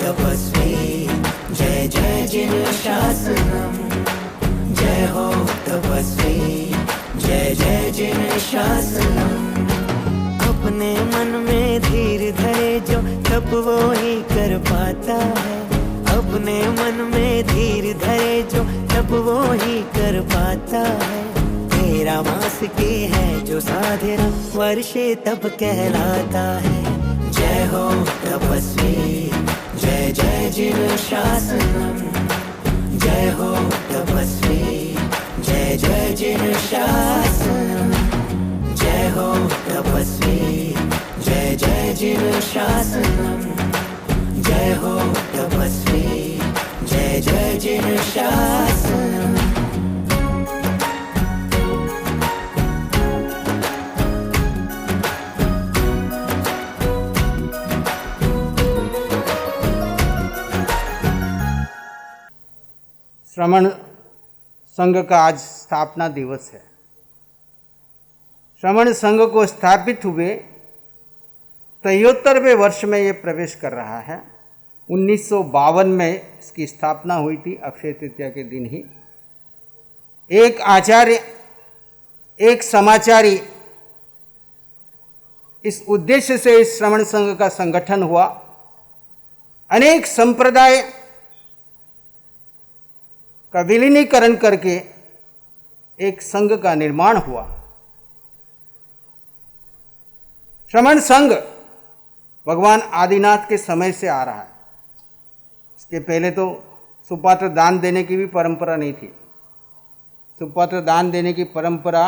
तपस्वी, जय जय जिन शासनम। जय हो तपस्वी, जय जय जिन शासनम। अपने मन में धीर धरे जो तप वो ही कर पाता है। अपने मन में धीर धरे जो तप वो ही कर पाता है। 13 मास की है जो साधना वर्षे तप कहलाता है। जय हो तपस्वी, जय जय जिन शासनम। जय हो तपस्वी, जय जय जिन शासनम। जय हो तपस्वी, जय जय जिन शासनम। जय हो तपस्वी, जय जय जिन शासनम। श्रमण संघ का आज स्थापना दिवस है। श्रमण संघ को स्थापित हुए 73वें वर्ष में ये प्रवेश कर रहा है। 1952 में इसकी स्थापना हुई थी, अक्षय तृतीया के दिन ही। एक आचार्य, एक समाचारी, इस उद्देश्य से इस श्रमण संघ का संगठन हुआ। अनेक संप्रदाय का विलीनीकरण करके एक संघ का निर्माण हुआ। श्रमण संघ भगवान आदिनाथ के समय से आ रहा है। इसके पहले तो सुपात्र दान देने की भी परंपरा नहीं थी। सुपात्र दान देने की परंपरा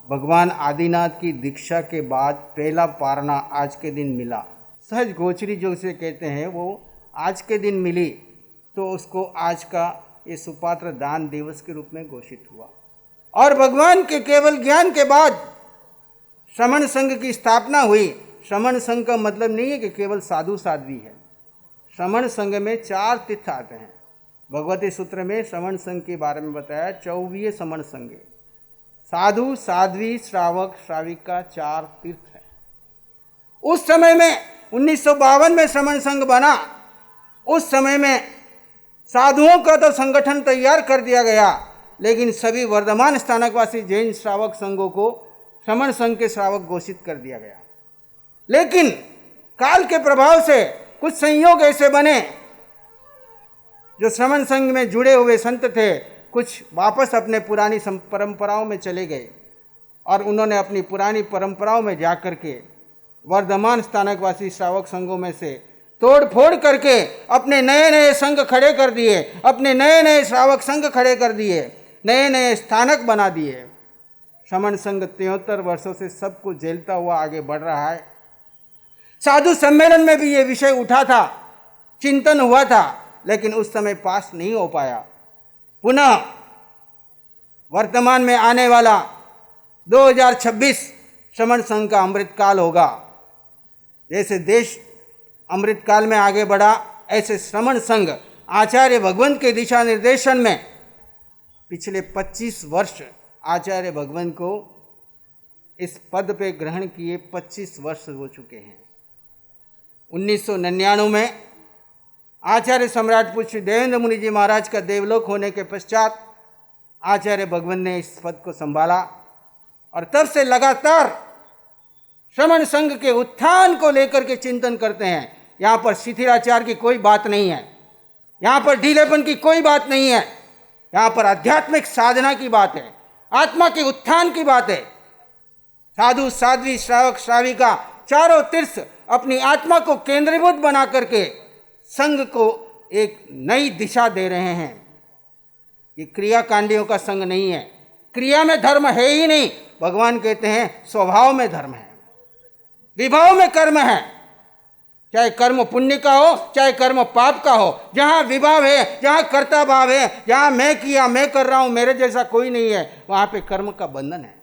भगवान आदिनाथ की दीक्षा के बाद पहला पारना आज के दिन मिला। सहज गोचरी जो उसे कहते हैं वो आज के दिन मिली, तो उसको आज का ये सुपात्र दान दिवस के रूप में घोषित हुआ। और भगवान के केवल ज्ञान के बाद श्रमण संघ की स्थापना हुई। श्रमण संघ का मतलब नहीं है कि केवल साधु साध्वी है। श्रमण संघ में 4 तीर्थ आते हैं। भगवती सूत्र में श्रमण संघ के बारे में बताया 24 श्रमण संघ। साधु, साध्वी, श्रावक, श्राविका 4 तीर्थ है। उस समय में 1952 में श्रमण संघ बना। उस समय में साधुओं का तो संगठन तैयार कर दिया गया, लेकिन सभी वर्धमान स्थानकवासी जैन श्रावक संघों को श्रमण संघ के श्रावक घोषित कर दिया गया। लेकिन काल के प्रभाव से कुछ संयोग ऐसे बने, जो श्रमण संघ में जुड़े हुए संत थे, कुछ वापस अपने पुरानी परंपराओं में चले गए और उन्होंने अपनी पुरानी परंपराओं में जाकर के वर्धमान स्थानकवासी श्रावक संघों में से तोड़ फोड़ करके अपने नए नए संघ खड़े कर दिए, अपने नए नए श्रावक संघ खड़े कर दिए, नए नए स्थानक बना दिए। श्रमण संघ 73 वर्षों से सबको झेलता हुआ आगे बढ़ रहा है। साधु सम्मेलन में भी ये विषय उठा था, चिंतन हुआ था, लेकिन उस समय पास नहीं हो पाया। पुनः वर्तमान में आने वाला 2026 श्रमण संघ का अमृतकाल होगा। जैसे देश अमृतकाल में आगे बढ़ा, ऐसे श्रमण संघ आचार्य भगवंत के दिशा निर्देशन में पिछले 25 वर्ष आचार्य भगवंत को इस पद पे ग्रहण किए 25 वर्ष हो चुके हैं। 1999 में आचार्य सम्राट पुष्य देवेंद्र मुनि जी महाराज का देवलोक होने के पश्चात आचार्य भगवंत ने इस पद को संभाला और तब से लगातार श्रमण संघ के उत्थान को लेकर के चिंतन करते हैं। यहाँ पर शिथिलाचार की कोई बात नहीं है, यहाँ पर ढीलेपन की कोई बात नहीं है, यहाँ पर आध्यात्मिक साधना की बात है, आत्मा के उत्थान की बात है। साधु, साध्वी, श्रावक, श्राविका चारों तीर्थ अपनी आत्मा को केंद्रीभूत बना करके संघ को एक नई दिशा दे रहे हैं। ये क्रियाकांडियों का संघ नहीं है, क्रिया में धर्म है ही नहीं। भगवान कहते हैं स्वभाव में धर्म है, विभाव में कर्म है। चाहे कर्म पुण्य का हो, चाहे कर्म पाप का हो, जहाँ विभाव है, जहाँ कर्ता भाव है, जहाँ मैं किया, मैं कर रहा हूँ, मेरे जैसा कोई नहीं है, वहाँ पे कर्म का बंधन है।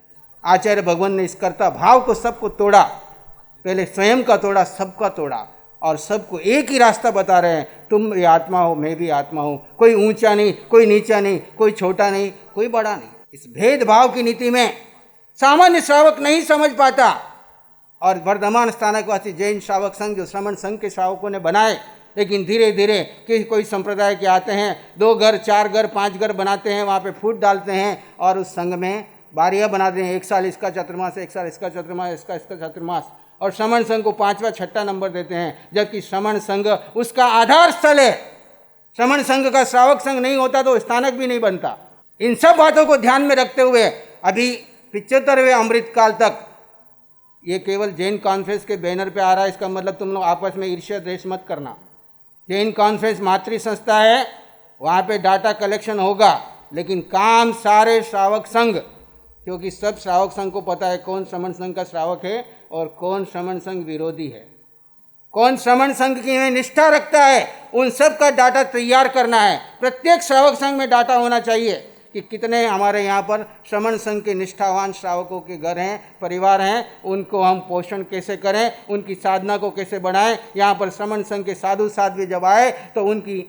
आचार्य भगवान ने इस कर्ता भाव को सबको तोड़ा, पहले स्वयं का तोड़ा, सबका तोड़ा और सबको एक ही रास्ता बता रहे हैं, तुम भी आत्मा हो, मैं भी आत्मा हूँ। कोई ऊंचा नहीं, कोई नीचा नहीं, कोई छोटा नहीं, कोई बड़ा नहीं। इस भेदभाव की नीति में सामान्य श्रावक नहीं समझ पाता और वर्धमान स्थानकवासी जैन श्रावक संघ जो श्रमण संघ के श्रावकों ने बनाए, लेकिन धीरे धीरे कि कोई संप्रदाय के आते हैं, 2 घर 4 घर 5 घर बनाते हैं, वहाँ पे फूट डालते हैं और उस संघ में बारियाँ बनाते हैं। 1 साल इसका चातुर्मास, 1 साल इसका चातुर्मास, इसका चातुर्मास, और श्रमण संघ को 5वां 6ठा नंबर देते हैं, जबकि श्रमण संघ उसका आधार स्थल है। श्रमण संघ का श्रावक संघ नहीं होता तो स्थानक भी नहीं बनता। इन सब बातों को ध्यान में रखते हुए अभी 75वें अमृतकाल तक ये केवल जैन कॉन्फ्रेंस के बैनर पे आ रहा है। इसका मतलब तुम लोग आपस में ईर्ष्या द्वेष मत करना। जैन कॉन्फ्रेंस मातृ संस्था है, वहाँ पे डाटा कलेक्शन होगा, लेकिन काम सारे श्रावक संघ, क्योंकि सब श्रावक संघ को पता है कौन श्रमण संघ का श्रावक है और कौन श्रमण संघ विरोधी है, कौन श्रमण संघ की में निष्ठा रखता है, उन सब का डाटा तैयार करना है। प्रत्येक श्रावक संघ में डाटा होना चाहिए कि कितने हमारे यहाँ पर श्रमण संघ के निष्ठावान श्रावकों के घर हैं, परिवार हैं, उनको हम पोषण कैसे करें, उनकी साधना को कैसे बढ़ाएं। यहाँ पर श्रमण संघ के साधु साध्वी जब आए तो उनकी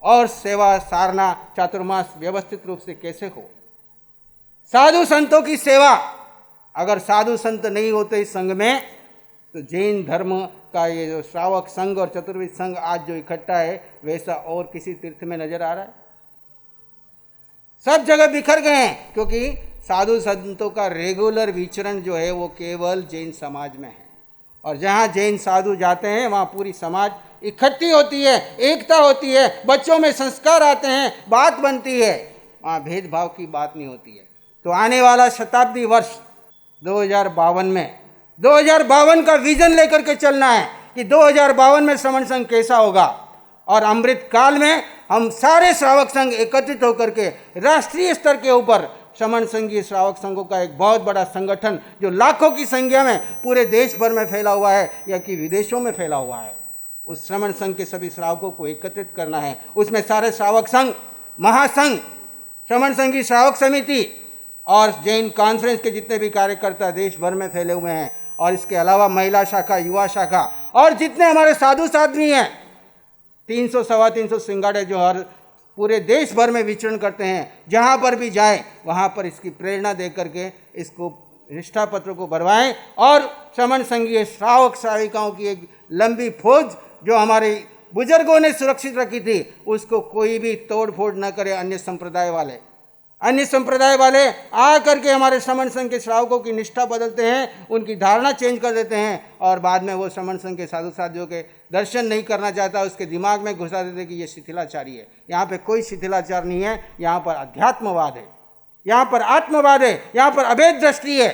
और सेवा सारना चातुर्मास व्यवस्थित रूप से कैसे हो। साधु संतों की सेवा, अगर साधु संत नहीं होते इस संघ में तो जैन धर्म का ये जो श्रावक संघ और चतुर्विध संघ आज जो इकट्ठा है वैसा और किसी तीर्थ में नजर आ रहा है? सब जगह बिखर गए हैं, क्योंकि साधु संतों का रेगुलर विचरण जो है वो केवल जैन समाज में है। और जहाँ जैन साधु जाते हैं वहाँ पूरी समाज इकट्ठी होती है, एकता होती है, बच्चों में संस्कार आते हैं, बात बनती है, वहाँ भेदभाव की बात नहीं होती है। तो आने वाला शताब्दी वर्ष 2052 में 2052 का विजन लेकर के चलना है कि 2052 में श्रमण संघ कैसा होगा। और अमृत काल में हम सारे श्रावक संघ एकत्रित होकर के राष्ट्रीय स्तर के ऊपर श्रमण संघीय श्रावक संघों का एक बहुत बड़ा संगठन जो लाखों की संख्या में पूरे देश भर में फैला हुआ है या कि विदेशों में फैला हुआ है, उस श्रमण संघ के सभी श्रावकों को एकत्रित करना है। उसमें सारे श्रावक संघ, महासंघ, श्रमण संघी श्रावक समिति और जैन कॉन्फ्रेंस के जितने भी कार्यकर्ता देश भर में फैले हुए हैं, और इसके अलावा महिला शाखा, युवा शाखा और जितने हमारे साधु साध्वी हैं, 300 सवा 300 सिंगाड़े जो हर पूरे देश भर में विचरण करते हैं, जहाँ पर भी जाएं वहाँ पर इसकी प्रेरणा दे करके इसको निष्ठा पत्र को भरवाएं और श्रमण संघीय श्रावक श्राविकाओं की एक लंबी फौज जो हमारे बुजुर्गों ने सुरक्षित रखी थी उसको कोई भी तोड़ फोड़ न करे। अन्य संप्रदाय वाले आ करके हमारे श्रमण संघ के श्रावकों की निष्ठा बदलते हैं, उनकी धारणा चेंज कर देते हैं और बाद में वो श्रमण संघ के साधु साधियों के दर्शन नहीं करना चाहता, उसके दिमाग में घुसा देते कि ये शिथिलाचारी है। यहाँ पे कोई शिथिलाचार नहीं है, यहाँ पर अध्यात्मवाद है, यहाँ पर आत्मवाद है, यहाँ पर अभेद दृष्टि है।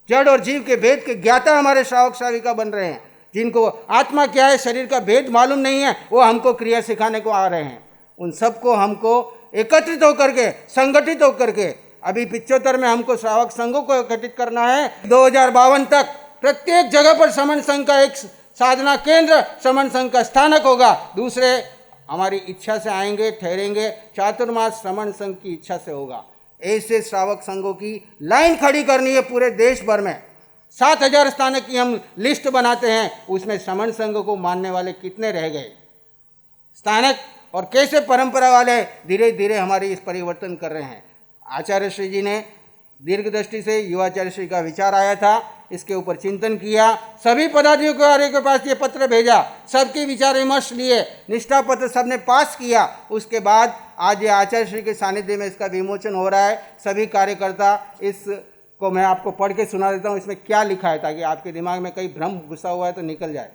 जड़ और जीव के भेद के ज्ञाता हमारे श्रावक श्राविका बन रहे हैं, जिनको आत्मा क्या है, शरीर का भेद मालूम नहीं है, वो हमको क्रिया सिखाने को आ रहे हैं। उन सबको हमको एकत्रित होकर के, संगठित होकर के, अभी 75 में हमको श्रावक संघों को एकत्रित करना है। 2052 तक प्रत्येक जगह पर श्रमण संघ का एक साधना केंद्र, श्रमण संघ का स्थानक होगा। दूसरे हमारी इच्छा से आएंगे, ठहरेंगे, चातुर्मास श्रमण संघ की इच्छा से होगा। ऐसे श्रावक संघों की लाइन खड़ी करनी है पूरे देश भर में। 7000 स्थानक की हम लिस्ट बनाते हैं, उसमें श्रमण संघ को मानने वाले कितने रह गए स्थानक, और कैसे परंपरा वाले धीरे धीरे हमारी इस परिवर्तन कर रहे हैं। आचार्य श्री जी ने दीर्घ दृष्टि से युवाचार्य श्री का विचार आया था, इसके ऊपर चिंतन किया, सभी पदाधिकारियों के पास ये पत्र भेजा, सबके विचार विमर्श लिए, निष्ठा पत्र सबने पास किया। उसके बाद आज ये आचार्य श्री के सानिध्य में इसका विमोचन हो रहा है। सभी कार्यकर्ता इसको मैं आपको पढ़ के सुना देता हूँ, इसमें क्या लिखा है, ताकि आपके दिमाग में कहीं भ्रम घुसा हुआ है तो निकल जाए।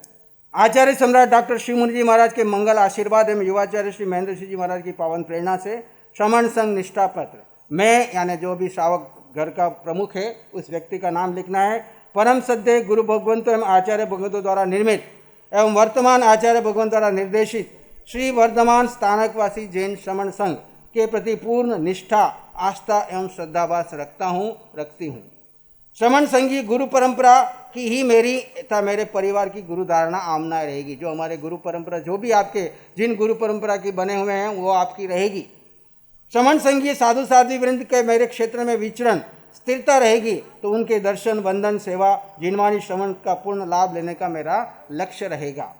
आचार्य सम्राट डॉक्टर श्री मुनि जी महाराज के मंगल आशीर्वाद एवं युवाचार्य श्री महेंद्र सिंह जी महाराज की पावन प्रेरणा से श्रमण संघ निष्ठा पत्र, मैं यानी जो भी श्रावक घर का प्रमुख है उस व्यक्ति का नाम लिखना है। परम सद्य गुरु भगवंतों एवं आचार्य भगवंतों द्वारा निर्मित एवं वर्तमान आचार्य भगवंत द्वारा निर्देशित श्री वर्धमान स्थानकवासी जैन श्रमण संघ के प्रति पूर्ण निष्ठा, आस्था एवं श्रद्धाभास रखती हूँ। श्रमण संघी गुरु परंपरा की ही मेरी तथा मेरे परिवार की गुरु धारणा आमना रहेगी। जो हमारे गुरु परंपरा, जो भी आपके जिन गुरु परंपरा की बने हुए हैं वो आपकी रहेगी। श्रमण संघीय साधु साध्वी वृंद के मेरे क्षेत्र में विचरण स्थिरता रहेगी, तो उनके दर्शन, वंदन, सेवा, जिनवानी श्रमण का पूर्ण लाभ लेने का मेरा लक्ष्य रहेगा।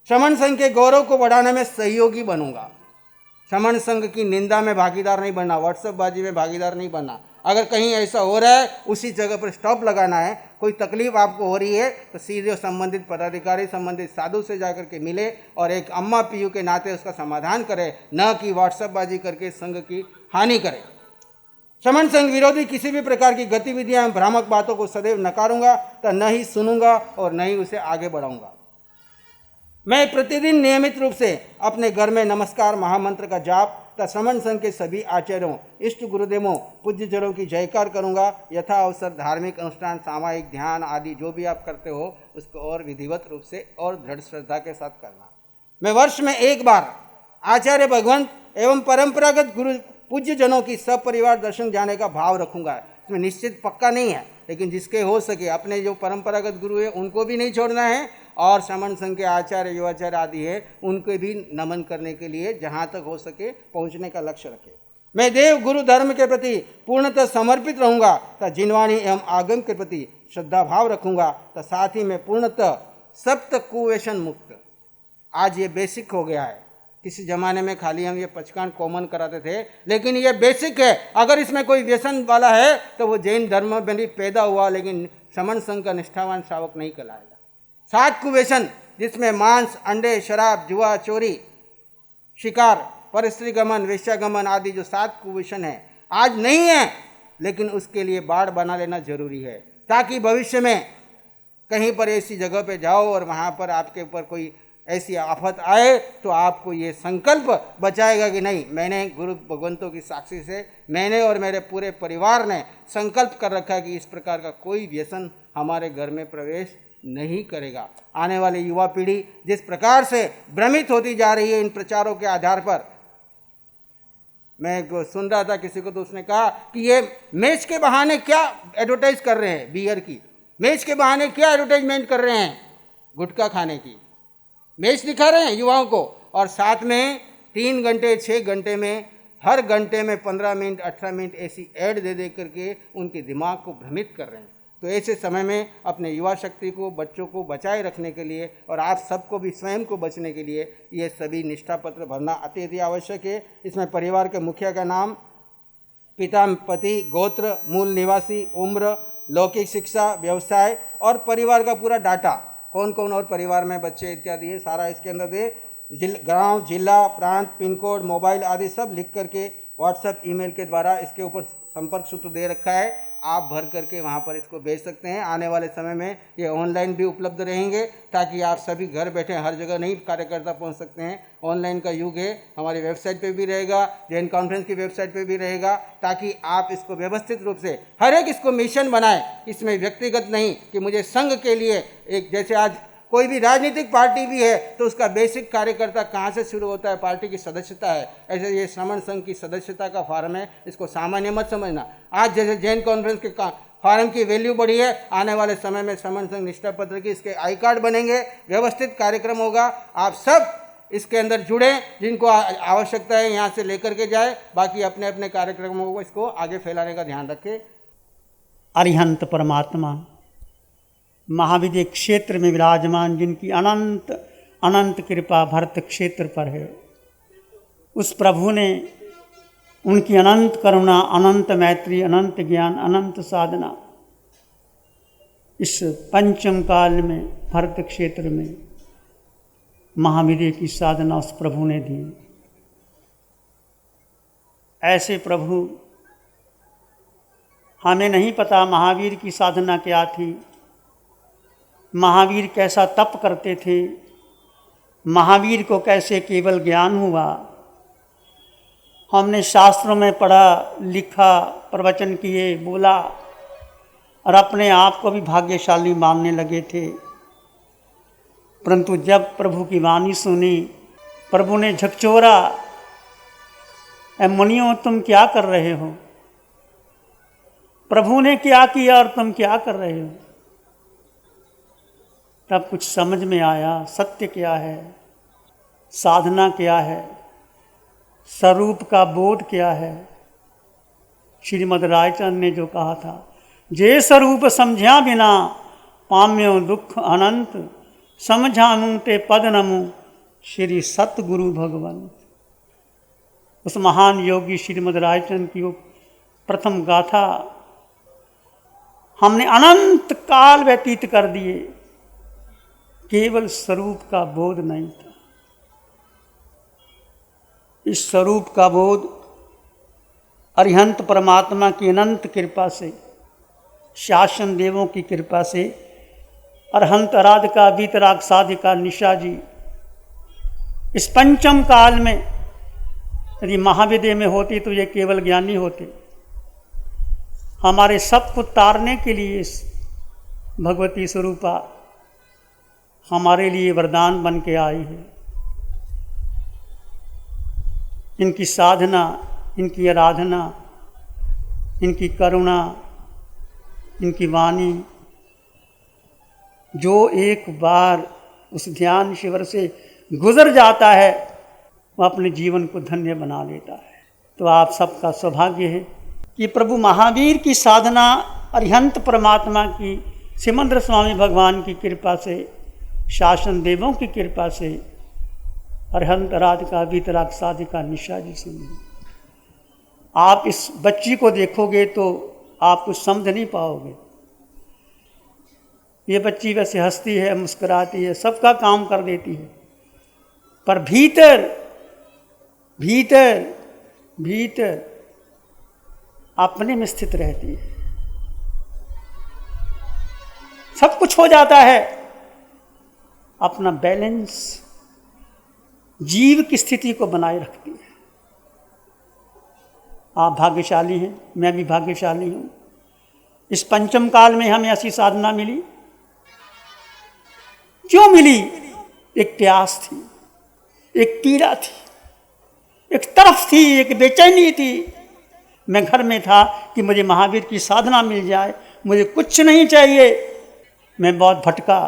श्रमण संघ के गौरव को बढ़ाने में सहयोगी बनूंगा। श्रमण संघ की निंदा में भागीदार नहीं बनना, व्हाट्सएप बाजी में भागीदार नहीं बनना। अगर कहीं ऐसा हो रहा है उसी जगह पर स्टॉप लगाना है। कोई तकलीफ आपको हो रही है तो सीधे संबंधित पदाधिकारी, संबंधित साधु से जाकर के मिले और एक अम्मा पीयू के नाते उसका समाधान करे, न कि व्हाट्सएपबाजी करके संघ की हानि करे। श्रमण संघ विरोधी किसी भी प्रकार की गतिविधियां एवं भ्रामक बातों को सदैव नकारूंगा, तो न ही सुनूंगा और न ही उसे आगे बढ़ाऊंगा। मैं प्रतिदिन नियमित रूप से अपने घर में नमस्कार महामंत्र का जाप तथा श्रमण संघ के सभी आचार्यों, इष्ट गुरुदेवों, पूज्य जड़ों की जयकार करूंगा। यथा अवसर धार्मिक अनुष्ठान, सामायिक ध्यान आदि जो भी आप करते हो उसको और विधिवत रूप से और दृढ़ श्रद्धा के साथ करना। मैं वर्ष में एक बार आचार्य भगवंत एवं परंपरागत गुरु पूज्य जनों की सब परिवार दर्शन जाने का भाव रखूंगा। इसमें निश्चित पक्का नहीं है, लेकिन जिसके हो सके अपने जो परंपरागत गुरु है उनको भी नहीं छोड़ना है और श्रमण संघ के आचार्य, युवाचार्य आदि है उनको भी नमन करने के लिए जहाँ तक हो सके पहुँचने का लक्ष्य रखे। मैं देव गुरु धर्म के प्रति पूर्णतः समर्पित रहूँगा तथा जिनवाणी एवं आगम के प्रति श्रद्धा भाव रखूँगा तथा साथ ही मैं पूर्णतः सप्त कुव्यसन मुक्त। आज ये बेसिक हो गया है। किसी ज़माने में खाली हम ये पचकान कॉमन कराते थे, लेकिन ये बेसिक है। अगर इसमें कोई व्यसन वाला है तो वो जैन धर्म में भी पैदा हुआ, लेकिन श्रमण संघ का निष्ठावान श्रावक नहीं कहलाएगा। 7 कुव्यसन जिसमें मांस, अंडे, शराब, जुआ, चोरी, शिकार, परस्त्री गमन, वेश्यागमन आदि जो 7 कुव्यसन है आज नहीं है, लेकिन उसके लिए बाड़ बना लेना जरूरी है, ताकि भविष्य में कहीं पर ऐसी जगह पे जाओ और वहाँ पर आपके ऊपर कोई ऐसी आफत आए तो आपको ये संकल्प बचाएगा कि नहीं, मैंने गुरु भगवंतों की साक्षी से मैंने और मेरे पूरे परिवार ने संकल्प कर रखा कि इस प्रकार का कोई व्यसन हमारे घर में प्रवेश नहीं करेगा। आने वाली युवा पीढ़ी जिस प्रकार से भ्रमित होती जा रही है इन प्रचारों के आधार पर, मैं सुन रहा था किसी को तो उसने कहा कि ये मैच के बहाने क्या एडवर्टाइज कर रहे हैं, बियर की मैच के बहाने क्या एडवर्टाइजमेंट कर रहे हैं, गुटखा खाने की मैच दिखा रहे हैं युवाओं को, और साथ में 3 घंटे 6 घंटे में हर घंटे में 15 मिनट 18 मिनट ऐसी ऐड दे दे करके उनके दिमाग को भ्रमित कर रहे हैं। तो ऐसे समय में अपने युवा शक्ति को, बच्चों को बचाए रखने के लिए और आप सबको भी स्वयं को बचने के लिए ये सभी निष्ठा पत्र भरना अत्यधिक आवश्यक है। इसमें परिवार के मुखिया का नाम, पिता, पति, गोत्र, मूल निवासी, उम्र, लौकिक शिक्षा, व्यवसाय और परिवार का पूरा डाटा, कौन कौन और परिवार में बच्चे इत्यादि है सारा इसके अंदर दे। गांव, जिला, प्रांत, पिन कोड, मोबाइल आदि सब लिख करके व्हाट्सएप, ईमेल के द्वारा इसके ऊपर संपर्क सूत्र दे रखा है, आप भर करके वहाँ पर इसको भेज सकते हैं। आने वाले समय में ये ऑनलाइन भी उपलब्ध रहेंगे ताकि आप सभी घर बैठे, हर जगह नहीं कार्यकर्ता पहुँच सकते हैं, ऑनलाइन का युग है। हमारी वेबसाइट पे भी रहेगा, जैन कॉन्फ्रेंस की वेबसाइट पे भी रहेगा, ताकि आप इसको व्यवस्थित रूप से हर एक इसको मिशन बनाए। इसमें व्यक्तिगत नहीं कि मुझे संघ के लिए एक, जैसे आज कोई भी राजनीतिक पार्टी भी है तो उसका बेसिक कार्यकर्ता कहाँ से शुरू होता है, पार्टी की सदस्यता है। ऐसे ये श्रमण संघ की सदस्यता का फॉर्म है, इसको सामान्य मत समझना। आज जैसे जैन कॉन्फ्रेंस के फॉर्म की वैल्यू बढ़ी है, आने वाले समय में श्रमण संघ निष्ठा पत्र की इसके आई कार्ड बनेंगे, व्यवस्थित कार्यक्रम होगा। आप सब इसके अंदर जुड़े, जिनको आवश्यकता है यहाँ से लेकर के जाए, बाकी अपने अपने कार्यक्रमों को इसको आगे फैलाने का ध्यान रखें। अरिहंत परमात्मा महाविद्य क्षेत्र में विराजमान, जिनकी अनंत अनंत कृपा भरत क्षेत्र पर है, उस प्रभु ने उनकी अनंत करुणा, अनंत मैत्री, अनंत ज्ञान, अनंत साधना इस पंचम काल में भरत क्षेत्र में महाविद्य की साधना उस प्रभु ने दी। ऐसे प्रभु, हमें नहीं पता महावीर की साधना क्या थी, महावीर कैसा तप करते थे, महावीर को कैसे केवल ज्ञान हुआ। हमने शास्त्रों में पढ़ा, लिखा, प्रवचन किए, बोला और अपने आप को भी भाग्यशाली मानने लगे थे, परंतु जब प्रभु की वाणी सुनी, प्रभु ने झकझोरा, ऐ मुनियों तुम क्या कर रहे हो, प्रभु ने क्या किया और तुम क्या कर रहे हो। तब कुछ समझ में आया, सत्य क्या है, साधना क्या है, स्वरूप का बोध क्या है। श्रीमद् रायचंद ने जो कहा था, जे स्वरूप समझा बिना पाम्यो दुख अनंत, समझानू ते पद नमु श्री सतगुरु भगवंत। उस महान योगी श्रीमद् रायचंद की वो प्रथम गाथा हमने अनंत काल व्यतीत कर दिए, केवल स्वरूप का बोध नहीं था। इस स्वरूप का बोध अरिहंत परमात्मा की अनंत कृपा से, शासन देवों की कृपा से, अरहंत आराधका वीतराग साधिका निशा जी इस पंचम काल में यदि महाविद्य में होती तो ये केवल ज्ञानी होते। हमारे सब को तारने के लिए भगवती स्वरूपा हमारे लिए वरदान बन के आई है। इनकी साधना, इनकी आराधना, इनकी करुणा, इनकी वाणी, जो एक बार उस ध्यान शिविर से गुजर जाता है वह अपने जीवन को धन्य बना लेता है। तो आप सबका सौभाग्य है कि प्रभु महावीर की साधना अरिहंत परमात्मा की, सिमंद्र स्वामी भगवान की कृपा से, शासन देवों की कृपा से, अरिहंत आराधका वीतराग साधिका निशा जी से मिली। आप इस बच्ची को देखोगे तो आप कुछ समझ नहीं पाओगे। ये बच्ची वैसे हंसती है, मुस्कुराती है, सबका काम कर देती है, पर भीतर भीतर भीतर अपने में स्थित रहती है। सब कुछ हो जाता है, अपना बैलेंस, जीव की स्थिति को बनाए रखती है। आप भाग्यशाली हैं, मैं भी भाग्यशाली हूं। इस पंचम काल में हमें ऐसी साधना मिली। क्यों मिली? एक प्यास थी, एक पीड़ा थी, एक तरफ थी, एक बेचैनी थी। मैं घर में था कि मुझे महावीर की साधना मिल जाए, मुझे कुछ नहीं चाहिए। मैं बहुत भटका,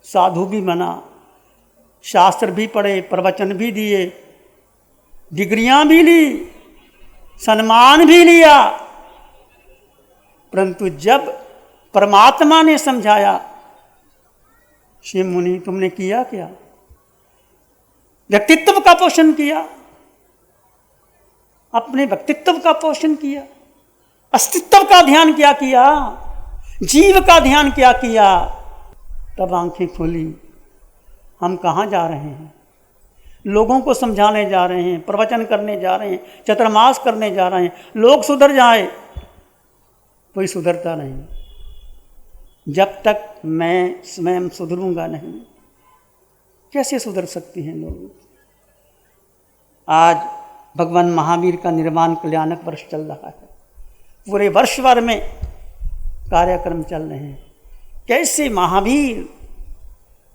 साधु भी बना, शास्त्र भी पढ़े, प्रवचन भी दिए, डिग्रियां भी ली, सम्मान भी लिया, परंतु जब परमात्मा ने समझाया, शिव मुनि तुमने किया क्या? व्यक्तित्व का पोषण किया, अपने व्यक्तित्व का पोषण किया, अस्तित्व का ध्यान क्या किया, जीव का ध्यान क्या किया? तब आंखें खुली। हम कहाँ जा रहे हैं? लोगों को समझाने जा रहे हैं, प्रवचन करने जा रहे हैं, चतुर्मास करने जा रहे हैं। लोग सुधर जाए, कोई सुधरता नहीं। जब तक मैं स्वयं सुधरूंगा नहीं, कैसे सुधर सकते हैं लोग? आज भगवान महावीर का निर्वाण कल्याणक वर्ष चल रहा है। पूरे वर्ष भर में कार्यक्रम चल रहे हैं। कैसे महावीर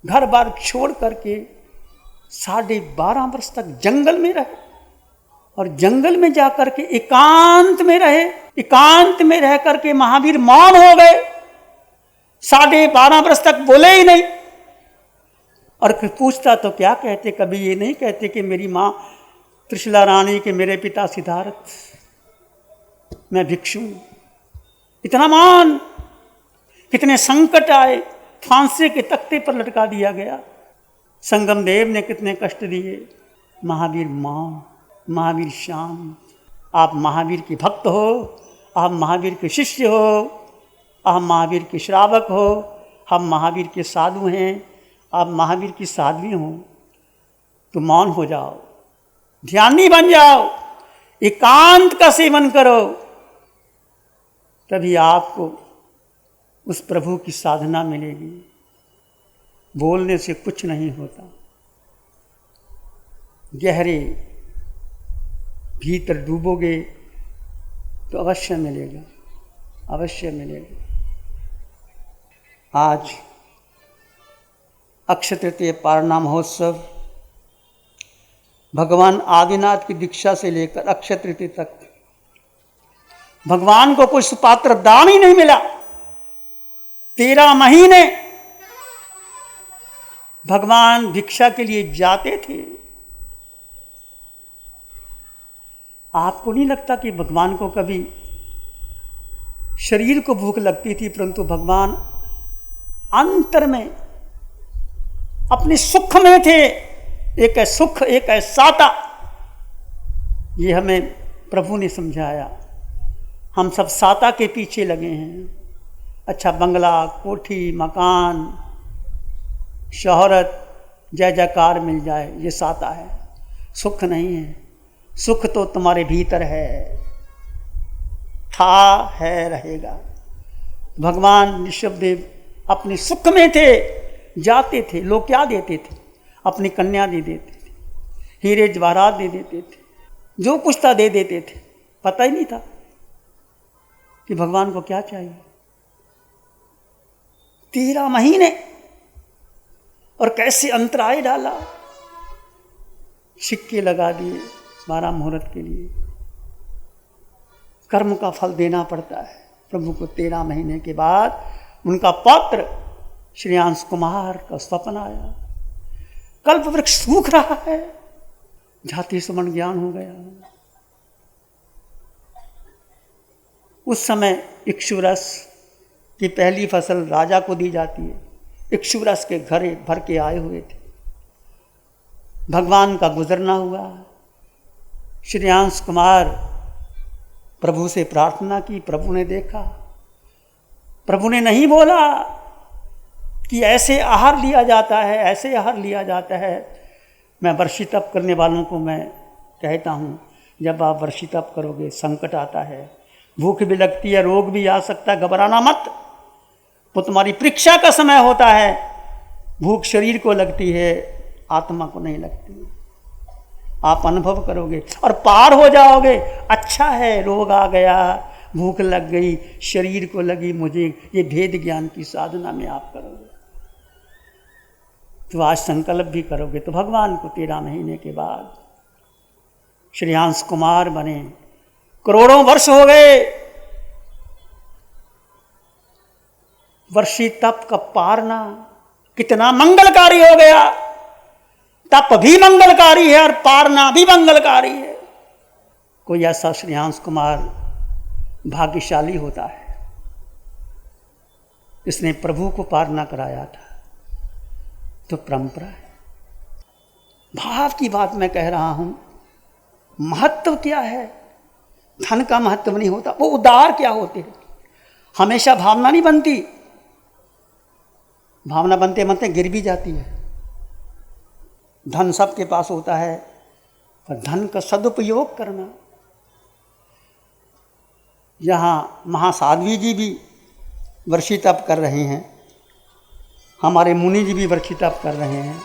घर बार छोड़ करके 12.5 वर्ष तक जंगल में रहे, और जंगल में जाकर के एकांत में रहे। एकांत में रह करके महावीर मौन हो गए, 12.5 वर्ष तक बोले ही नहीं। और पूछता तो क्या कहते? कभी ये नहीं कहते कि मेरी माँ त्रिशला रानी, के मेरे पिता सिद्धार्थ, मैं भिक्षु। इतना मान, कितने संकट आए, फांसी के तख्ते पर लटका दिया गया। संगम देव ने कितने कष्ट दिए। महावीर मौन, महावीर शांत। आप महावीर के भक्त हो, आप महावीर के शिष्य हो, आप महावीर के श्रावक हो, हम महावीर के साधु हैं, आप महावीर की साध्वी हो, तो मौन हो जाओ, ध्यानी बन जाओ, एकांत का सेवन करो, तभी आपको उस प्रभु की साधना मिलेगी। बोलने से कुछ नहीं होता, गहरे भीतर डूबोगे तो अवश्य मिलेगा, अवश्य मिलेगा। आज अक्षय तृतीय पारणा महोत्सव भगवान आदिनाथ की दीक्षा से लेकर अक्षय तृतीय तक भगवान को कोई सुपात्र दान ही नहीं मिला। 13 महीने भगवान भिक्षा के लिए जाते थे। आपको नहीं लगता कि भगवान को कभी शरीर को भूख लगती थी, परंतु भगवान अंतर में अपने सुख में थे। एक है सुख, एक है साता। ये हमें प्रभु ने समझाया। हम सब साता के पीछे लगे हैं, अच्छा बंगला, कोठी, मकान, शोहरत, जय जयकार मिल जाए, ये साता है, सुख नहीं है। सुख तो तुम्हारे भीतर है, था है रहेगा। भगवान ऋषभदेव अपने सुख में थे, जाते थे, लोग क्या देते थे? अपनी कन्या दे देते थे, हीरे जवाहरात दे देते थे, जो कुछ था दे देते थे। पता ही नहीं था कि भगवान को क्या चाहिए। 13 महीने और कैसे अंतराय डाला, सिक्के लगा दिए 12 मुहूर्त के लिए। कर्म का फल देना पड़ता है। प्रभु को 13 महीने के बाद उनका पौत्र श्रेयांश कुमार का स्वप्न आया। कल्प वृक्ष सूख रहा है, जाति सुमन ज्ञान हो गया। उस समय इक्षुरस की पहली फसल राजा को दी जाती है। इक्षुरस के घर भर के आए हुए थे। भगवान का गुजरना हुआ। श्रेयांश कुमार प्रभु से प्रार्थना की, प्रभु ने देखा। प्रभु ने नहीं बोला कि ऐसे आहार लिया जाता है, ऐसे आहार लिया जाता है। मैं वर्षी तप करने वालों को मैं कहता हूँ, जब आप वर्षी तप करोगे संकट आता है, भूख भी लगती है, रोग भी आ सकता है, घबराना मत। वो तुम्हारी परीक्षा का समय होता है। भूख शरीर को लगती है, आत्मा को नहीं लगती। आप अनुभव करोगे और पार हो जाओगे। अच्छा है, रोग आ गया, भूख लग गई, शरीर को लगी मुझे, ये भेद ज्ञान की साधना में आप करोगे। तो आज संकल्प भी करोगे तो भगवान को 13 महीने के बाद श्रेयांश कुमार बने। करोड़ों वर्ष हो गए, वर्षी तप का पारना कितना मंगलकारी हो गया। तप भी मंगलकारी है और पारना भी मंगलकारी है। कोई ऐसा श्रेयांश कुमार भाग्यशाली होता है, इसने प्रभु को पारना कराया था। तो परंपरा है। भाव की बात मैं कह रहा हूं। महत्व क्या है? धन का महत्व नहीं होता, वो उदार क्या होते हैं। हमेशा भावना नहीं बनती, भावना बनते बनते गिर भी जाती है। धन सबके पास होता है, पर धन का सदुपयोग करना। यहाँ महासाध्वी जी भी वर्षी तप कर रहे हैं, हमारे मुनि जी भी वर्षी तप कर रहे हैं।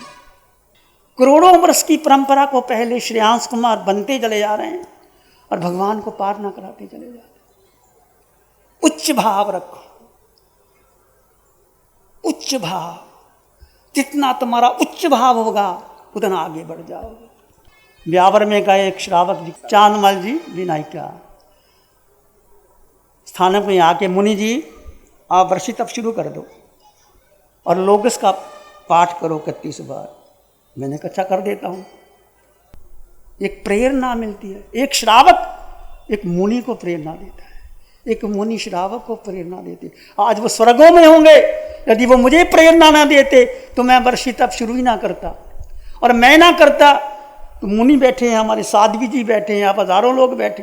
करोड़ों वर्ष की परंपरा को पहले श्रेयांश कुमार बनते चले जा रहे हैं और भगवान को पार ना कराते चले जा रहे हैं। उच्च भाव रखो, उच्च भाव। जितना तुम्हारा उच्च भाव होगा उतना आगे बढ़ जाओगे। ब्यावर में गए एक श्रावक जी, चांदमल जी विनायका स्थानक में आके, मुनि जी आप वर्षी तप शुरू कर दो और लोग इसका पाठ करो 31 बार। मैंने कहा अच्छा कर देता हूँ। एक प्रेरणा मिलती है। एक श्रावक एक मुनि को प्रेरणा देता है, एक मुनि श्रावक को प्रेरणा देते। आज वो स्वर्गों में होंगे, यदि वो मुझे प्रेरणा ना देते तो मैं वर्षी तप शुरू ही ना करता। और मैं ना करता तो मुनि बैठे हैं, हमारे साध्वी जी बैठे हैं, आप हजारों लोग बैठे,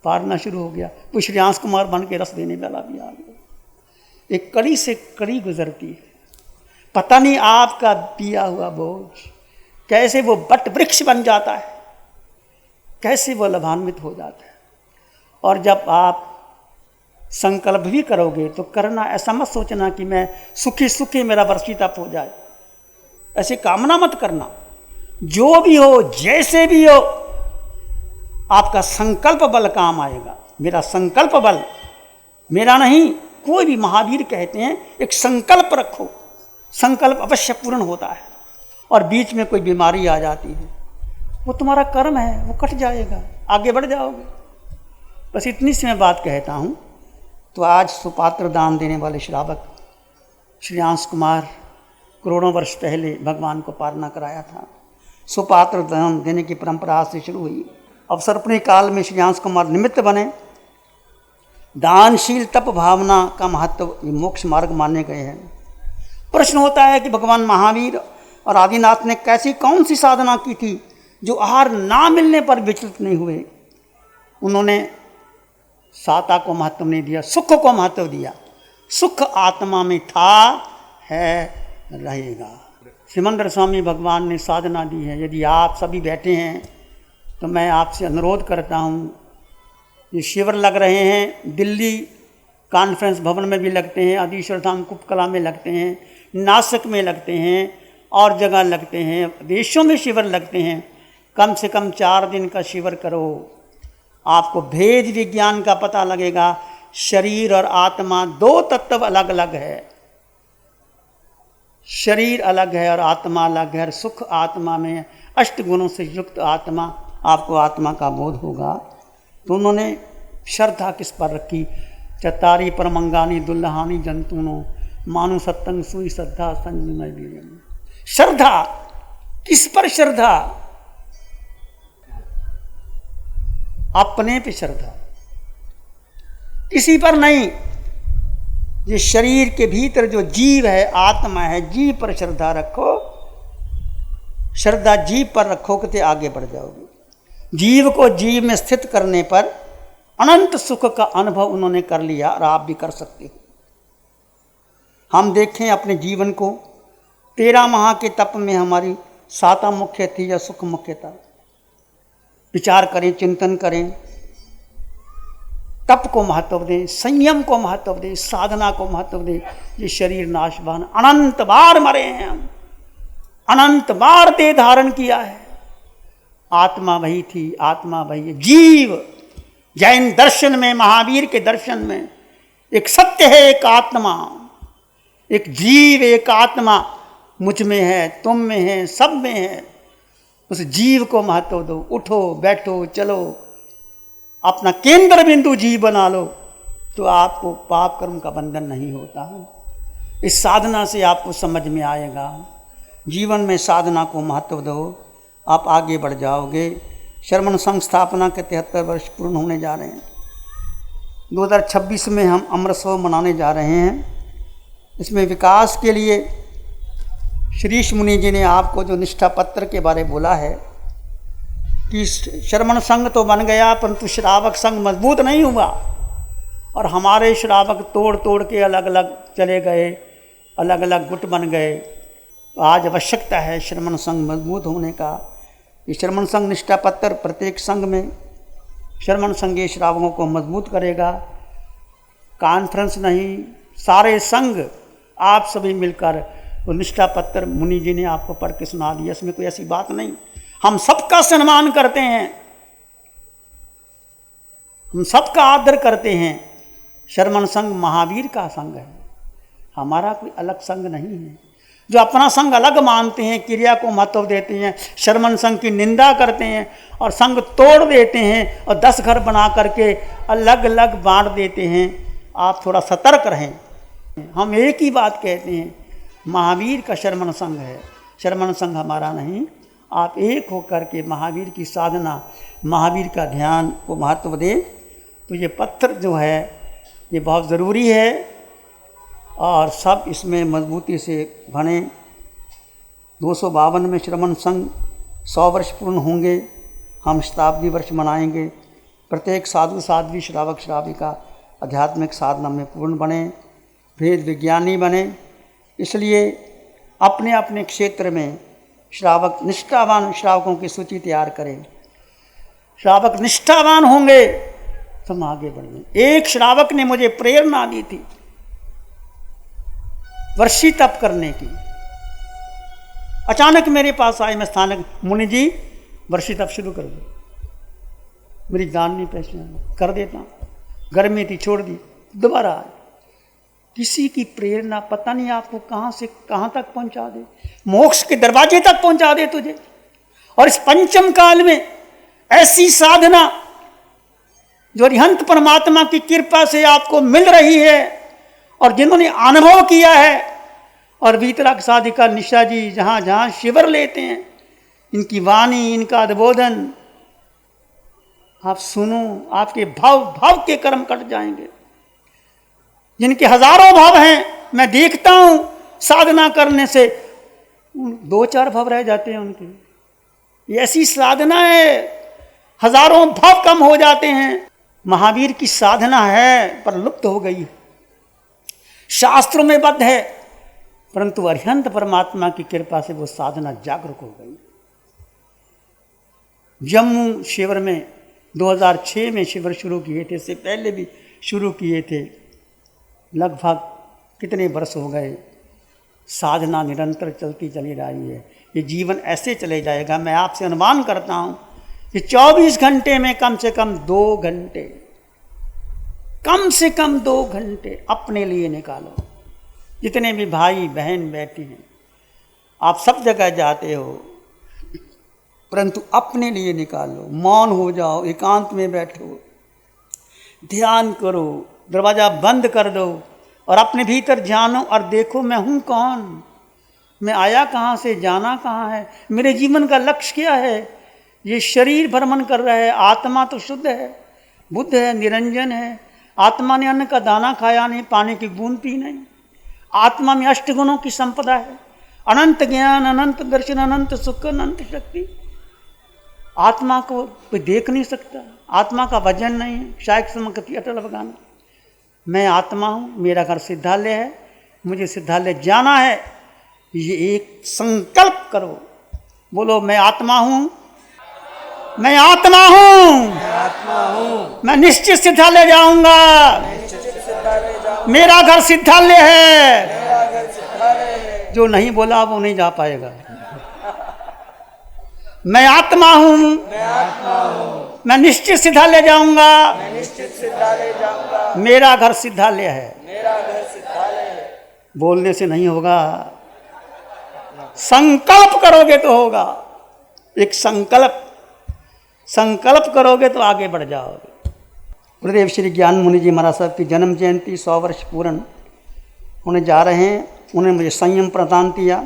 पारना शुरू हो गया। वो श्रेयांश कुमार बन के रस देने वाला भी आ गया। एक कड़ी से कड़ी गुजरती है। पता नहीं आपका पिया हुआ बोझ कैसे वो बट वृक्ष बन जाता है, कैसे वो लाभान्वित हो जाता है। और जब आप संकल्प भी करोगे तो करना, ऐसा मत सोचना कि मैं सुखी सुखी मेरा वर्षी तप हो जाए, ऐसे कामना मत करना। जो भी हो, जैसे भी हो, आपका संकल्प बल काम आएगा। मेरा संकल्प बल, मेरा नहीं, कोई भी महावीर कहते हैं एक संकल्प रखो, संकल्प अवश्य पूर्ण होता है। और बीच में कोई बीमारी आ जाती है, वो तुम्हारा कर्म है, वो कट जाएगा, आगे बढ़ जाओगे। बस इतनी सी मैं बात कहता हूँ। तो आज सुपात्र दान देने वाले श्रावक श्रेयांश कुमार करोड़ों वर्ष पहले भगवान को पारना कराया था। सुपात्र दान देने की परंपरा से शुरू हुई। अवसरपणी काल में श्रेयांश कुमार निमित्त बने। दानशील तप भावना का महत्व ये मोक्ष मार्ग माने गए हैं। प्रश्न होता है कि भगवान महावीर और आदिनाथ ने कैसी कौन सी साधना की थी जो आहार ना मिलने पर विचलित नहीं हुए। उन्होंने साता को महत्व नहीं दिया, सुख को महत्व दिया। सुख आत्मा में था, है, रहेगा। सिमंदर स्वामी भगवान ने साधना दी है। यदि आप सभी बैठे हैं तो मैं आपसे अनुरोध करता हूँ, ये शिविर लग रहे हैं, दिल्ली कॉन्फ्रेंस भवन में भी लगते हैं, आदिश्वर धाम कुपकला में लगते हैं, नासिक में लगते हैं और जगह लगते हैं, देशों में शिविर लगते हैं। कम से कम 4 दिन का शिविर करो, आपको भेद विज्ञान का पता लगेगा। शरीर और आत्मा 2 तत्व अलग अलग है, शरीर अलग है और आत्मा अलग है। सुख आत्मा में 8 गुणों से युक्त आत्मा, आपको आत्मा का बोध होगा। तो उन्होंने श्रद्धा किस पर रखी? चतारी परमंगानी दुल्लहानी जंतुनो मानु सत्तंग सुई श्रद्धा संजीमय वीर्यम। श्रद्धा किस पर? श्रद्धा अपने पे श्रद्धा, किसी पर नहीं। ये शरीर के भीतर जो जीव है, आत्मा है, जीव पर श्रद्धा रखो। श्रद्धा जीव पर रखोगे तो आगे बढ़ जाओगे। जीव को जीव में स्थित करने पर अनंत सुख का अनुभव उन्होंने कर लिया और आप भी कर सकते हो। हम देखें अपने जीवन को, 13 माह के तप में हमारी साता मुख्य थी या सुख मुख्य था? विचार करें, चिंतन करें, तप को महत्व दें, संयम को महत्व दें, साधना को महत्व दें। ये शरीर नाशवान, अनंत बार मरे हैं हम, अनंत बार देह धारण किया है। आत्मा वही थी, आत्मा वही है। जीव जैन दर्शन में, महावीर के दर्शन में एक सत्य है, एक आत्मा, एक जीव, एक आत्मा मुझ में है, तुम में है, सब में है। उस जीव को महत्व दो। उठो, बैठो, चलो, अपना केंद्र बिंदु जीव बना लो, तो आपको पाप कर्म का बंधन नहीं होता। इस साधना से आपको समझ में आएगा। जीवन में साधना को महत्व दो, आप आगे बढ़ जाओगे। श्रमण संघ स्थापना के 73 वर्ष पूर्ण होने जा रहे हैं। 2026 में हम अमृतसर मनाने जा रहे हैं। इसमें विकास के लिए श्रीश मुनि जी ने आपको जो निष्ठा पत्र के बारे बोला है कि श्रमण संघ तो बन गया, परंतु श्रावक संघ मजबूत नहीं हुआ और हमारे श्रावक तोड़ तोड़ के अलग अलग चले गए, अलग अलग गुट बन गए। तो आज आवश्यकता है श्रमण संघ मजबूत होने का। ये श्रमण संघ निष्ठा पत्र प्रत्येक संघ में श्रमण संघ श्रावकों को मजबूत करेगा। कॉन्फ्रेंस नहीं, सारे संघ आप सभी मिलकर वो निष्ठा पत्र मुनि जी ने आपको पढ़ के सुना दिया। इसमें कोई ऐसी बात नहीं। हम सबका सम्मान करते हैं, हम सबका आदर करते हैं। श्रमण संघ महावीर का संघ है, हमारा कोई अलग संघ नहीं है। जो अपना संघ अलग मानते हैं, क्रिया को महत्व देते हैं, श्रमण संघ की निंदा करते हैं और संघ तोड़ देते हैं और 10 घर बना करके अलग अलग बांट देते हैं। आप थोड़ा सतर्क रहें। हम एक ही बात कहते हैं, महावीर का श्रमण संघ है, श्रमण संघ हमारा नहीं। आप एक होकर के महावीर की साधना, महावीर का ध्यान को महत्व दें। तो ये पत्र जो है ये बहुत ज़रूरी है और सब इसमें मजबूती से बने। 252 में श्रमण संघ 100 वर्ष पूर्ण होंगे, हम शताब्दी वर्ष मनाएंगे। प्रत्येक साधु साध्वी, श्रावक श्राविका आध्यात्मिक साधना में पूर्ण बने, भेद विज्ञानी बने। इसलिए अपने अपने क्षेत्र में श्रावक निष्ठावान श्रावकों की सूची तैयार करें। श्रावक निष्ठावान होंगे तो हम आगे बढ़ेंगे। एक श्रावक ने मुझे प्रेरणा दी थी वर्षी तप करने की। अचानक मेरे पास आए, मैं स्थानक, मुनि जी वर्षी तप शुरू कर दो। मेरी जान नहीं पहचान, कर देता। गर्मी थी, छोड़ दी, दोबारा आए। किसी की प्रेरणा पता नहीं आपको कहाँ से कहाँ तक पहुँचा दे, मोक्ष के दरवाजे तक पहुँचा दे तुझे। और इस पंचम काल में ऐसी साधना जो अरिहंत परमात्मा की कृपा से आपको मिल रही है और जिन्होंने अनुभव किया है, और वीतराग साधिका निशा जी जहाँ जहाँ शिविर लेते हैं, इनकी वाणी, इनका उद्बोधन आप सुनो, आपके भाव भाव के कर्म कट जाएंगे। जिनके हजारों भाव हैं, मैं देखता हूं साधना करने से 2-4 भाव रह जाते हैं उनके। ये ऐसी साधना है, हजारों भाव कम हो जाते हैं। महावीर की साधना है पर लुप्त हो गई। शास्त्रों में बद्ध है, परंतु अरिहंत परमात्मा की कृपा से वो साधना जागरूक हो गई। जम्मू शिविर में 2006 में शिविर शुरू किए थे, इससे पहले भी शुरू किए थे। लगभग कितने वर्ष हो गए, साधना निरंतर चलती चली रही है। ये जीवन ऐसे चले जाएगा। मैं आपसे अनुमान करता हूं कि 24 घंटे में कम से कम 2 घंटे, कम से कम 2 घंटे अपने लिए निकालो। जितने भी भाई बहन बैठे हैं, आप सब जगह जाते हो, परंतु अपने लिए निकालो। मौन हो जाओ, एकांत में बैठो, ध्यान करो, दरवाजा बंद कर दो और अपने भीतर जानो और देखो मैं हूँ कौन, मैं आया कहाँ से, जाना कहाँ है, मेरे जीवन का लक्ष्य क्या है। ये शरीर भ्रमण कर रहा है, आत्मा तो शुद्ध है, बुद्ध है, निरंजन है। आत्मा ने अन्न का दाना खाया नहीं, पानी की बूंद पी नहीं। आत्मा में 8 गुणों की संपदा है, अनंत ज्ञान, अनंत दर्शन, अनंत सुख, अनंत शक्ति। आत्मा को कोई देख नहीं सकता, आत्मा का वजन नहीं है। शायक समकति अटल अवगान, मैं आत्मा हूँ, मेरा घर सिद्धालय है, मुझे सिद्धालय जाना है। ये एक संकल्प करो, बोलो मैं आत्मा हूँ, मैं आत्मा हूँ, मैं निश्चित सिद्धालय जाऊंगा, मेरा घर सिद्धालय है। जो नहीं बोला वो नहीं जा पाएगा। मैं आत्मा हूँ, मैं निश्चित सिद्धालय जाऊंगा, मेरा घर सिद्धालय है। बोलने से नहीं होगा, संकल्प करोगे तो होगा। एक संकल्प करोगे तो आगे बढ़ जाओगे। गुरुदेव श्री ज्ञान मुनि जी महाराज साहब की जन्म जयंती 100 वर्ष पूर्ण होने जा रहे हैं। उन्होंने मुझे संयम प्रदान किया।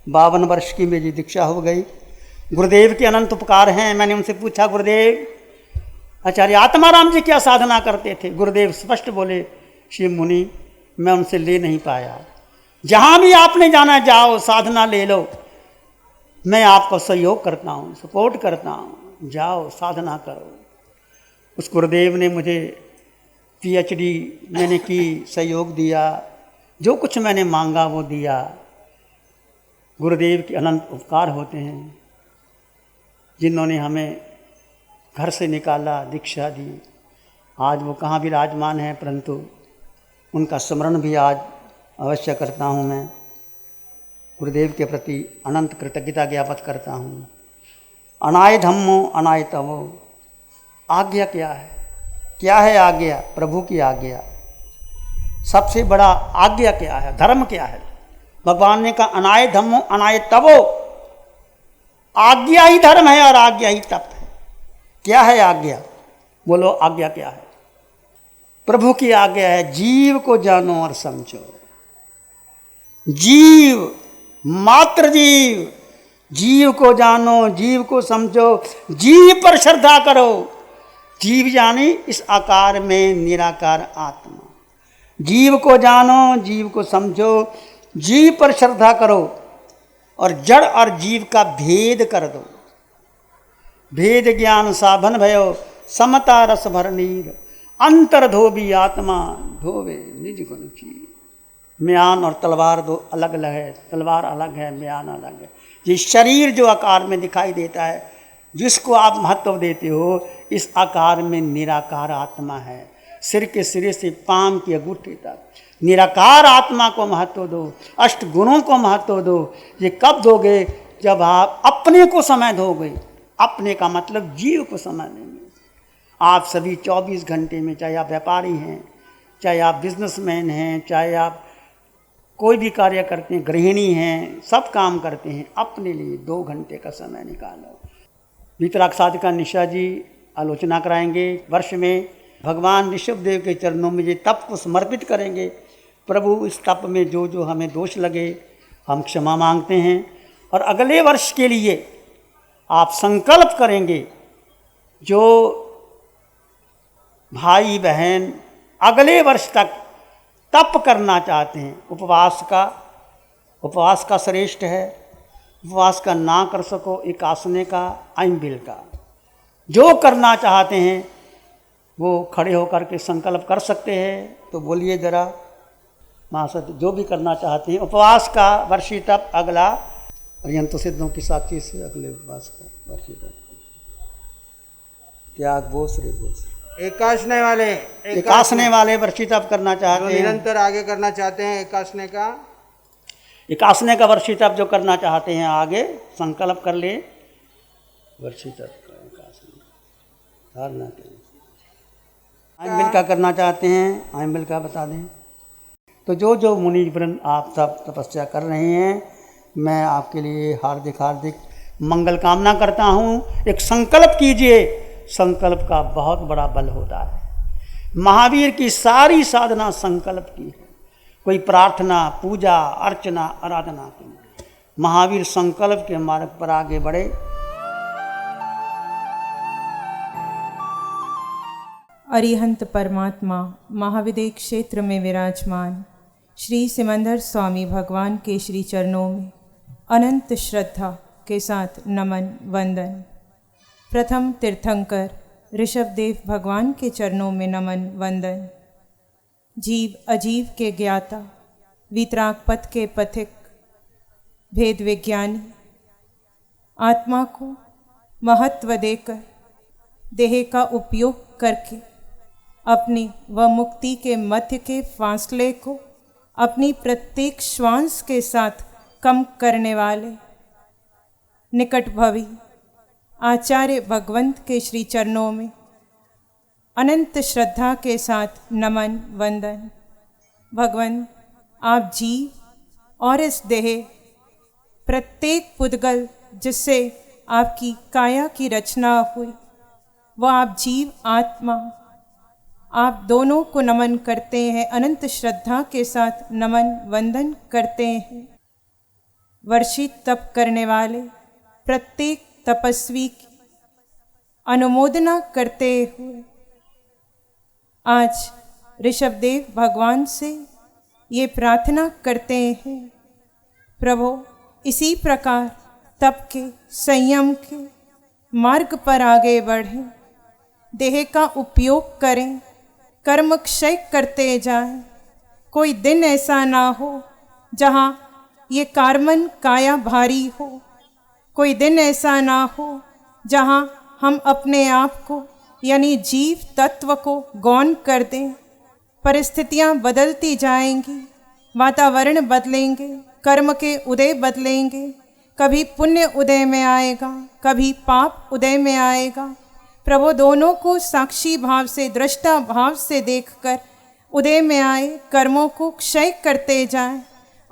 52 वर्ष की मेरी दीक्षा हो गई। गुरुदेव के अनंत उपकार हैं। मैंने उनसे पूछा, गुरुदेव आचार्य आत्माराम जी क्या साधना करते थे? गुरुदेव स्पष्ट बोले, शिव मुनि मैं उनसे ले नहीं पाया। जहाँ भी आपने जाना जाओ, साधना ले लो, मैं आपको सहयोग करता हूँ, सपोर्ट करता हूँ, जाओ साधना करो। उस गुरुदेव ने मुझे PhD मैंने की, सहयोग दिया, जो कुछ मैंने मांगा वो दिया। गुरुदेव के अनंत उपकार होते हैं, जिन्होंने हमें घर से निकाला, दीक्षा दी। आज वो कहाँ विराजमान है, परंतु उनका स्मरण भी आज अवश्य करता हूँ। मैं गुरुदेव के प्रति अनंत कृतज्ञता ज्ञापित करता हूँ। अनाय धम्मो अनाय तवो, आज्ञा क्या है? क्या है आज्ञा? प्रभु की आज्ञा। सबसे बड़ा आज्ञा क्या है? धर्म क्या है? भगवान ने कहा अनाय धम्मो अनाय तवो, आज्ञा ही धर्म है और आज्ञा ही तप है। क्या है आज्ञा? बोलो आज्ञा क्या है? प्रभु की आज्ञा है, जीव को जानो और समझो। जीव, मात्र जीव, जीव को जानो, जीव को समझो, जीव पर श्रद्धा करो। जीव यानी इस आकार में निराकार आत्मा। जीव को जानो, जीव को समझो, जीव पर श्रद्धा करो और जड़ और जीव का भेद कर दो। भेद ज्ञान साधन भयो, समता रस भर नीर, अंतर धोबी आत्मा धोवे निज गुण की। म्यान और तलवार दो अलग अलग है, तलवार अलग है, म्यान अलग है। ये शरीर जो आकार में दिखाई देता है, जिसको आप महत्व देते हो, इस आकार में निराकार आत्मा है। सिर के सिरे से पांव की अंगूठी तक निराकार आत्मा को महत्व दो, 8 गुणों को महत्व दो। ये कब दोगे? जब आप अपने को समय दोगे। अपने का मतलब जीव को समय देंगे। आप सभी 24 घंटे में, चाहे आप व्यापारी हैं, चाहे आप बिजनेसमैन हैं, चाहे आप कोई भी कार्य करते हैं, गृहिणी हैं, सब काम करते हैं, अपने लिए 2 घंटे का समय निकालो। वीतराग साधिका निशा जी आलोचना कराएंगे। वर्ष में भगवान ऋषभदेव के चरणों में ये तप को समर्पित करेंगे। प्रभु इस तप में जो जो हमें दोष लगे हम क्षमा मांगते हैं। और अगले वर्ष के लिए आप संकल्प करेंगे, जो भाई बहन अगले वर्ष तक तप करना चाहते हैं, उपवास का श्रेष्ठ है। उपवास का ना कर सको, एकासने का, आइमबिल का, जो करना चाहते हैं वो खड़े होकर के संकल्प कर सकते हैं। तो बोलिए जरा, महासत्य जो भी करना चाहते हैं, उपवास का वर्षी तप अगला, पर्यंत सिद्धों की साक्षी से अगले उपवास का वर्षी तप, त्याग बोस रे बोस, एकाशने वाले वर्षी तप करना चाहते हैं, निरंतर आगे करना चाहते हैं, एकासने का वर्षी तप जो करना चाहते हैं आगे संकल्प कर ले, वर्षी तप का एकासने धारणा के आयम्बिल का करना चाहते हैं, आयम्बिल का बता दें। तो जो जो मुनि वृंद आप सब तपस्या कर रहे हैं, मैं आपके लिए हार्दिक हार्दिक मंगल कामना करता हूँ। एक संकल्प कीजिए, संकल्प का बहुत बड़ा बल होता है। महावीर की सारी साधना संकल्प की है, कोई प्रार्थना पूजा अर्चना आराधना की। महावीर संकल्प के मार्ग पर आगे बढ़े। अरिहंत परमात्मा महाविदेह क्षेत्र में विराजमान श्री सिमंदर स्वामी भगवान के श्री चरणों में अनंत श्रद्धा के साथ नमन वंदन। प्रथम तीर्थंकर ऋषभदेव भगवान के चरणों में नमन वंदन। जीव अजीव के ज्ञाता, वितराग पथ के पथिक, भेद विज्ञानी, आत्मा को महत्व देकर देह का उपयोग करके अपनी व मुक्ति के मध्य के फासले को अपनी प्रत्येक श्वास के साथ कम करने वाले निकट भवी आचार्य भगवंत के श्री चरणों में अनंत श्रद्धा के साथ नमन वंदन। भगवंत, आप जीव और इस देह प्रत्येक पुद्गल जिससे आपकी काया की रचना हुई, वह आप जीव आत्मा, आप दोनों को नमन करते हैं, अनंत श्रद्धा के साथ नमन वंदन करते हैं। वर्षित तप करने वाले प्रत्येक तपस्वी की अनुमोदना करते हुए आज ऋषभदेव भगवान से ये प्रार्थना करते हैं, प्रभु इसी प्रकार तप के संयम के मार्ग पर आगे बढ़ें, देह का उपयोग करें, कर्म क्षय करते जाएं। कोई दिन ऐसा ना हो जहाँ ये कार्बन काया भारी हो, कोई दिन ऐसा ना हो जहाँ हम अपने आप को यानी जीव तत्व को गौण कर दें। परिस्थितियाँ बदलती जाएंगी, वातावरण बदलेंगे, कर्म के उदय बदलेंगे, कभी पुण्य उदय में आएगा, कभी पाप उदय में आएगा। प्रभु दोनों को साक्षी भाव से, दृष्टा भाव से देखकर उदय में आए कर्मों को क्षय करते जाएं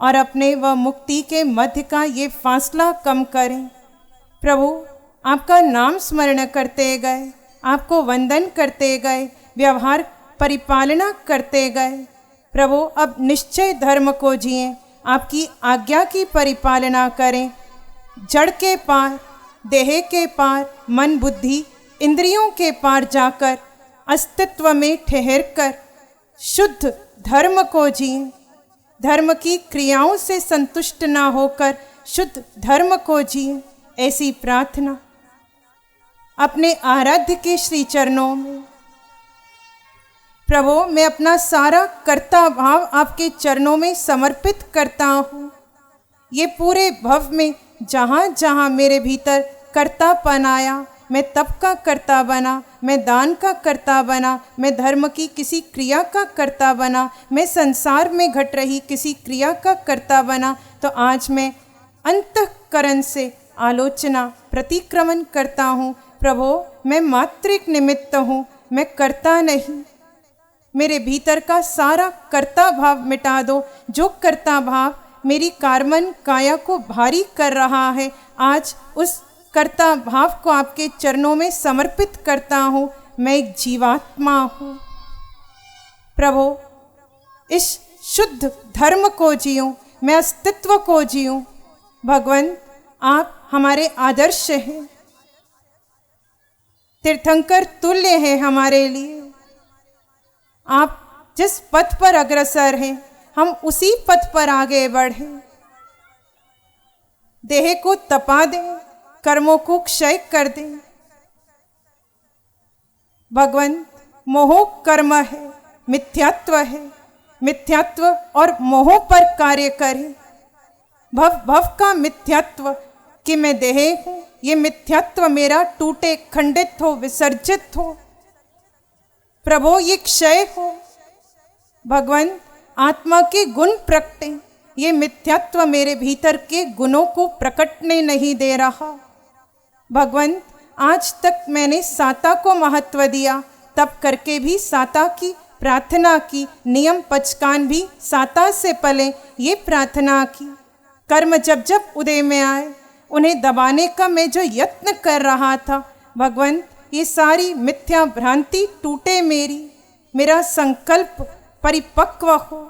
और अपने व मुक्ति के मध्य का ये फासला कम करें। प्रभु आपका नाम स्मरण करते गए, आपको वंदन करते गए, व्यवहार परिपालना करते गए। प्रभु अब निश्चय धर्म को जिएं, आपकी आज्ञा की परिपालना करें। जड़ के पार, देह के पार, मन बुद्धि इंद्रियों के पार जाकर अस्तित्व में ठहरकर शुद्ध धर्म को जिएं। धर्म की क्रियाओं से संतुष्ट ना होकर शुद्ध धर्म को जिएं। ऐसी प्रार्थना अपने आराध्य के श्री चरणों में। प्रभु मैं अपना सारा कर्ता भाव आपके चरणों में समर्पित करता हूँ। ये पूरे भव में जहाँ जहाँ मेरे भीतर कर्तापन आया, मैं तप का कर्ता बना, मैं दान का कर्ता बना, मैं धर्म की किसी क्रिया का कर्ता बना, मैं संसार में घट रही किसी क्रिया का कर्ता बना, तो आज मैं अंतःकरण से आलोचना प्रतिक्रमण करता हूँ। प्रभु मैं मात्रिक निमित्त हूँ, मैं कर्ता नहीं। मेरे भीतर का सारा कर्ता भाव मिटा दो। जो कर्ता भाव मेरी कार्बन काया को भारी कर रहा है, आज उस कर्ता भाव को आपके चरणों में समर्पित करता हूँ। मैं एक जीवात्मा हूँ। प्रभु इस शुद्ध धर्म को जीऊँ, मैं अस्तित्व को जीऊँ। भगवान आप हमारे आदर्श हैं, तीर्थंकर तुल्य हैं हमारे लिए। आप जिस पथ पर अग्रसर हैं, हम उसी पथ पर आगे बढ़ें। देह को तपा दें, कर्मों को क्षय कर दें। भगवान मोह कर्म है, मिथ्यात्व है, मिथ्यात्व और मोह पर कार्य करे। भव भव का मिथ्यात्व कि मैं देह हूँ, ये मिथ्यात्व मेरा टूटे, खंडित हो, विसर्जित हो। प्रभो ये क्षय हो। भगवान आत्मा के गुण प्रकटे, ये मिथ्यात्व मेरे भीतर के गुणों को प्रकटने नहीं दे रहा। भगवान आज तक मैंने साता को महत्व दिया, तब करके भी साता की प्रार्थना की, नियम पचकान भी साता से पले ये प्रार्थना की। कर्म जब जब उदय में आए, उन्हें दबाने का मैं जो यत्न कर रहा था, भगवान ये सारी मिथ्या भ्रांति टूटे मेरी, मेरा संकल्प परिपक्व हो,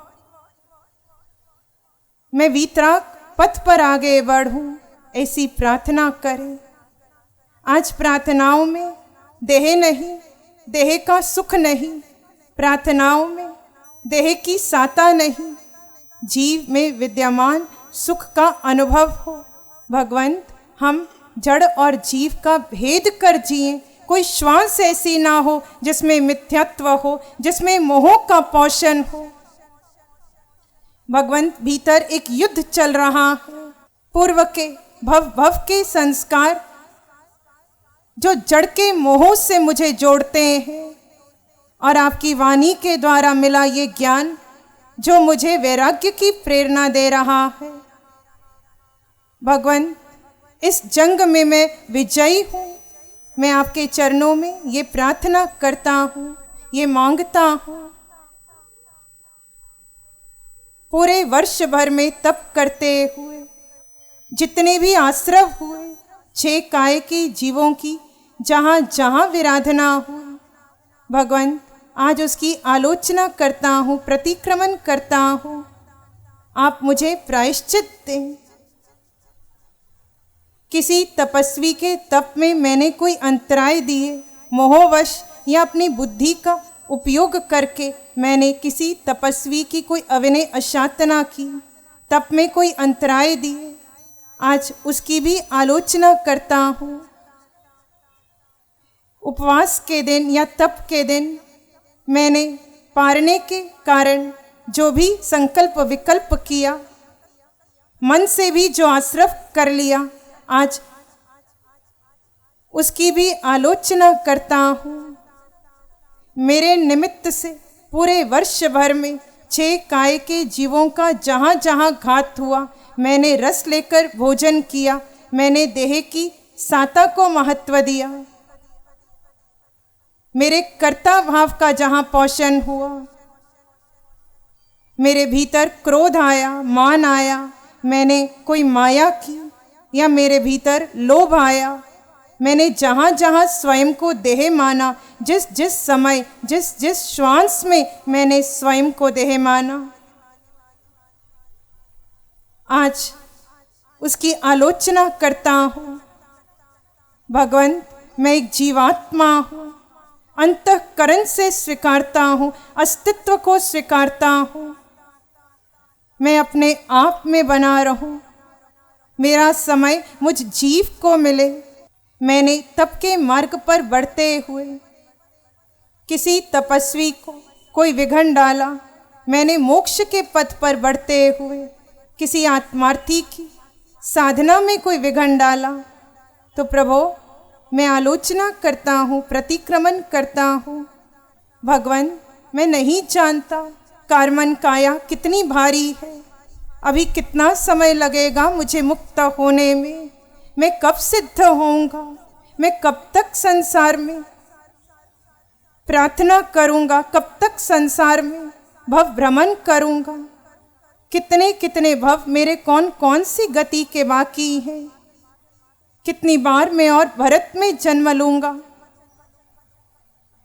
मैं वीतराग पथ पर आगे बढ़ूं, ऐसी प्रार्थना करें। आज प्रार्थनाओं में देह नहीं, देह का सुख नहीं, प्रार्थनाओं में देह की साता नहीं, जीव में विद्यमान सुख का अनुभव हो। भगवान हम जड़ और जीव का भेद कर जिए, कोई श्वास ऐसी ना हो जिसमें मिथ्यात्व हो, जिसमें मोह का पोषण हो। भगवान भीतर एक युद्ध चल रहा है, पूर्व के भव भव के संस्कार जो जड़ के मोह से मुझे जोड़ते हैं, और आपकी वाणी के द्वारा मिला ये ज्ञान जो मुझे वैराग्य की प्रेरणा दे रहा है। भगवान इस जंग में मैं विजयी हूँ। मैं आपके चरणों में ये प्रार्थना करता हूँ, ये मांगता हूँ। पूरे वर्ष भर में तप करते हुए जितने भी आश्रव हुए, 6 काय की जीवों की जहाँ जहाँ विराधना हो, भगवान आज उसकी आलोचना करता हूँ, प्रतिक्रमण करता हूँ। आप मुझे प्रायश्चित दें। किसी तपस्वी के तप में मैंने कोई अंतराय दिए, मोहवश या अपनी बुद्धि का उपयोग करके मैंने किसी तपस्वी की कोई अविनय अशातना की, तप में कोई अंतराय दिए, आज उसकी भी आलोचना करता हूँ। उपवास के दिन या तप के दिन मैंने पारने के कारण जो भी संकल्प विकल्प किया, मन से भी जो आश्रव कर लिया, आज उसकी भी आलोचना करता हूँ। मेरे निमित्त से पूरे वर्ष भर में 6 काय के जीवों का जहाँ जहाँ घात हुआ, मैंने रस लेकर भोजन किया, मैंने देह की साता को महत्व दिया। मेरे कर्ता भाव का जहाँ पोषण हुआ, मेरे भीतर क्रोध आया, मान आया, मैंने कोई माया की, या मेरे भीतर लोभ आया, मैंने जहाँ जहाँ स्वयं को देह माना, जिस जिस समय जिस जिस श्वास में मैंने स्वयं को देह माना, आज उसकी आलोचना करता हूँ। भगवान मैं एक जीवात्मा हूँ, अंतःकरण से स्वीकारता हूँ, अस्तित्व को स्वीकारता हूँ। मैं अपने आप में बना रहूँ, मेरा समय मुझ जीव को मिले। मैंने तप के मार्ग पर बढ़ते हुए किसी तपस्वी को कोई विघन डाला, मैंने मोक्ष के पथ पर बढ़ते हुए किसी आत्मार्थी की साधना में कोई विघन डाला, तो प्रभु मैं आलोचना करता हूँ, प्रतिक्रमण करता हूँ। भगवान मैं नहीं जानता कार्मन काया कितनी भारी है, अभी कितना समय लगेगा मुझे मुक्त होने में, मैं कब सिद्ध होऊंगा, मैं कब तक संसार में प्रार्थना करूंगा, कब तक संसार में भव भ्रमण करूंगा, कितने कितने भव मेरे कौन कौन सी गति के बाकी हैं, कितनी बार मैं और भरत में जन्म लूंगा,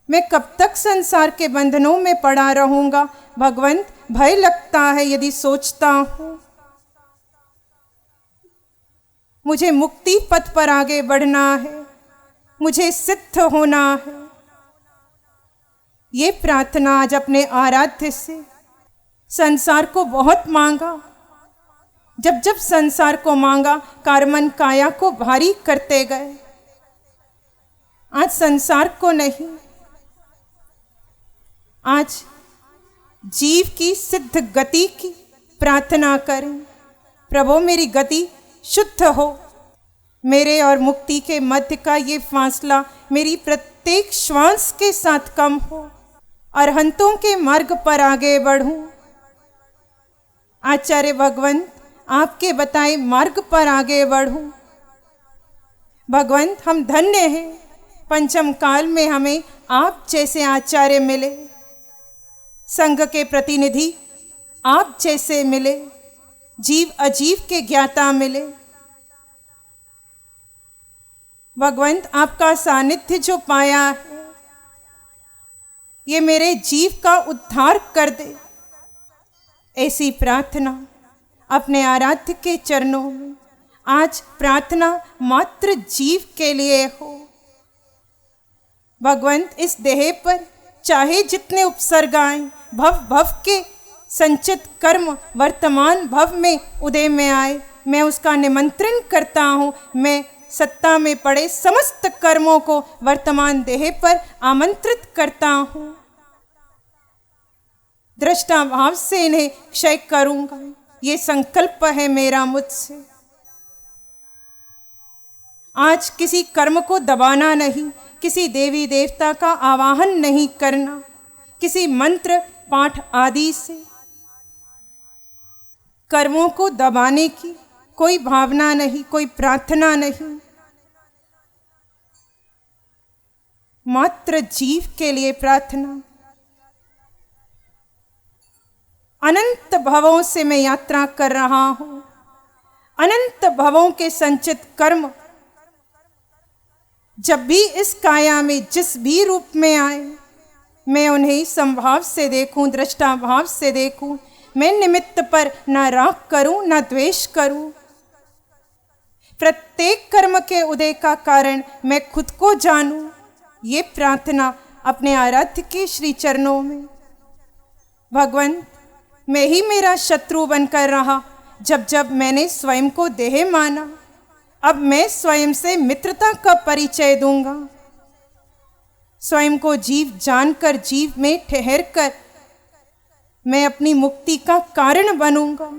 मैं कब तक संसार के बंधनों में पड़ा रहूंगा। भगवंत भय लगता है यदि सोचता हूं, मुझे मुक्ति पथ पर आगे बढ़ना है, मुझे सिद्ध होना है। ये प्रार्थना आज अपने आराध्य से संसार को बहुत मांगा, जब जब संसार को मांगा कार्मन काया को भारी करते गए। आज संसार को नहीं, आज जीव की सिद्ध गति की प्रार्थना करें। प्रभु मेरी गति शुद्ध हो, मेरे और मुक्ति के मध्य का ये फासला मेरी प्रत्येक श्वास के साथ कम हो, अरहंतों के मार्ग पर आगे बढ़ूं। आचार्य भगवंत, आपके बताए मार्ग पर आगे बढ़ूं। भगवंत, हम धन्य हैं, पंचम काल में हमें आप जैसे आचार्य मिले, संघ के प्रतिनिधि आप जैसे मिले, जीव अजीव के ज्ञाता मिले। भगवंत, आपका सानिध्य जो पाया है, ये मेरे जीव का उद्धार कर दे। ऐसी प्रार्थना अपने आराध्य के चरणों में आज प्रार्थना मात्र जीव के लिए हो। भगवंत, इस देह पर चाहे जितने उपसर्ग आए, भव भव के संचित कर्म वर्तमान भव में उदय में आए, मैं उसका निमंत्रण करता हूँ। मैं सत्ता में पड़े समस्त कर्मों को वर्तमान देह पर आमंत्रित करता हूँ। दृष्टा भाव से इन्हें क्षय करूँगा, ये संकल्प है मेरा मुझसे। आज किसी कर्म को दबाना नहीं, किसी देवी देवता का आवाहन नहीं करना, किसी मंत्र पाठ आदि से कर्मों को दबाने की कोई भावना नहीं, कोई प्रार्थना नहीं। मात्र जीव के लिए प्रार्थना। अनंत भवों से मैं यात्रा कर रहा हूं, अनंत भवों के संचित कर्म जब भी इस काया में जिस भी रूप में आए, मैं उन्हें समभाव से देखूं, दृष्टा भाव से देखूं। मैं निमित्त पर न राग करूं, न द्वेष करूं। प्रत्येक कर्म के उदय का कारण मैं खुद को जानूं। ये प्रार्थना अपने आराध्य के श्री चरणों में। भगवंत, मैं ही मेरा शत्रु बनकर रहा जब जब मैंने स्वयं को देह माना। अब मैं स्वयं से मित्रता का परिचय दूंगा। स्वयं को जीव जानकर, जीव में ठहर कर मैं अपनी मुक्ति का कारण बनूंगा।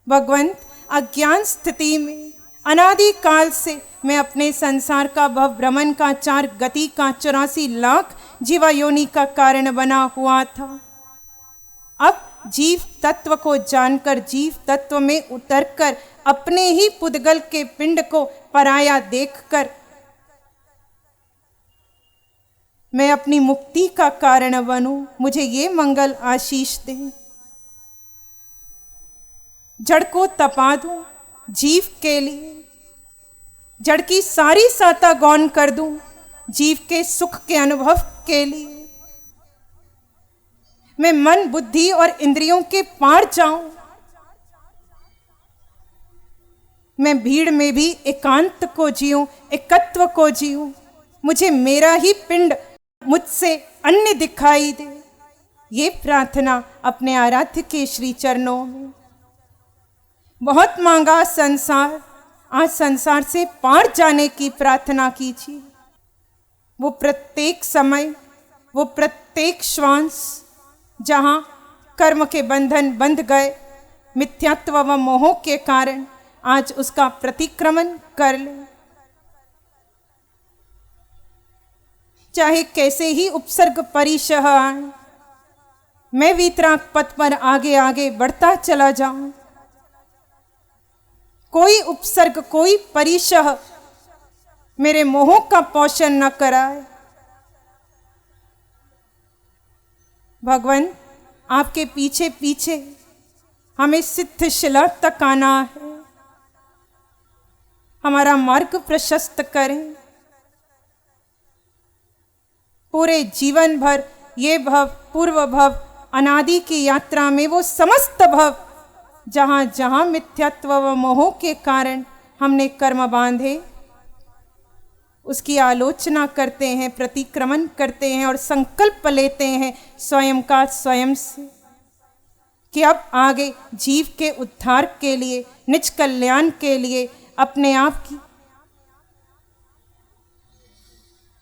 भगवंत, अज्ञान स्थिति में अनादि काल से मैं अपने संसार का भव भ्रमण का, चार गति का, 84 लाख जीवा योनि का कारण बना हुआ था। अब जीव तत्व को जानकर, जीव तत्व में उतरकर, अपने ही पुद्गल के पिंड को पराया देखकर मैं अपनी मुक्ति का कारण बनूं। मुझे ये मंगल आशीष दे। जड़ को तपा दूं जीव के लिए, जड़ की सारी साता गौन कर दूं जीव के सुख के अनुभव के लिए। मैं मन, बुद्धि और इंद्रियों के पार जाऊं। मैं भीड़ में भी एकांत को जीऊं, एकत्व को जीऊं। मुझे मेरा ही पिंड मुझसे अन्य दिखाई दे। ये प्रार्थना अपने आराध्य के श्री चरणों में। बहुत मांगा संसार, आज संसार से पार जाने की प्रार्थना कीजिए। वो प्रत्येक समय, वो प्रत्येक श्वास जहाँ कर्म के बंधन बंध गए, मिथ्यात्व व मोह के कारण, आज उसका प्रतिक्रमण कर ले। चाहे कैसे ही उपसर्ग परिशह आए, मैं वीतराग पथ पर आगे आगे बढ़ता चला जाऊं। कोई उपसर्ग, कोई परिशह मेरे मोह का पोषण न कराए। भगवान, आपके पीछे पीछे हमें सिद्ध शिला तक आना है। हमारा मार्ग प्रशस्त करें। पूरे जीवन भर ये भव, पूर्व भव, अनादि की यात्रा में वो समस्त भव जहाँ जहाँ मिथ्यात्व व मोह के कारण हमने कर्म बांधे, उसकी आलोचना करते हैं, प्रतिक्रमण करते हैं और संकल्प लेते हैं स्वयं का स्वयं से कि अब आगे जीव के उद्धार के लिए, निज कल्याण के लिए, अपने आप की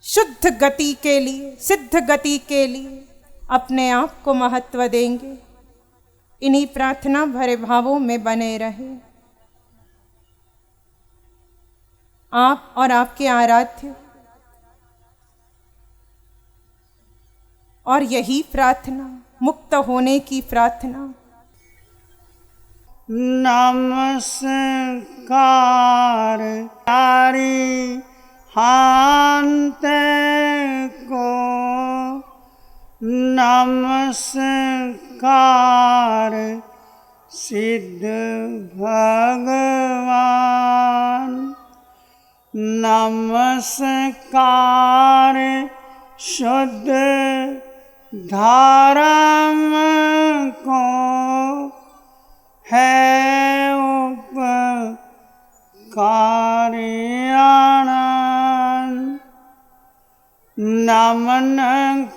शुद्ध गति के लिए, सिद्ध गति के लिए अपने आप को महत्व देंगे। इन्हीं प्रार्थना भरे भावों में बने रहे। आप और आपके आराध्य, और यही प्रार्थना मुक्त होने की प्रार्थना। नमस्कार तारी हांत को, नमस्कार सिद्ध भगवान, नमस्कार शुद्ध धर्म को है उपकारियानंद। नमन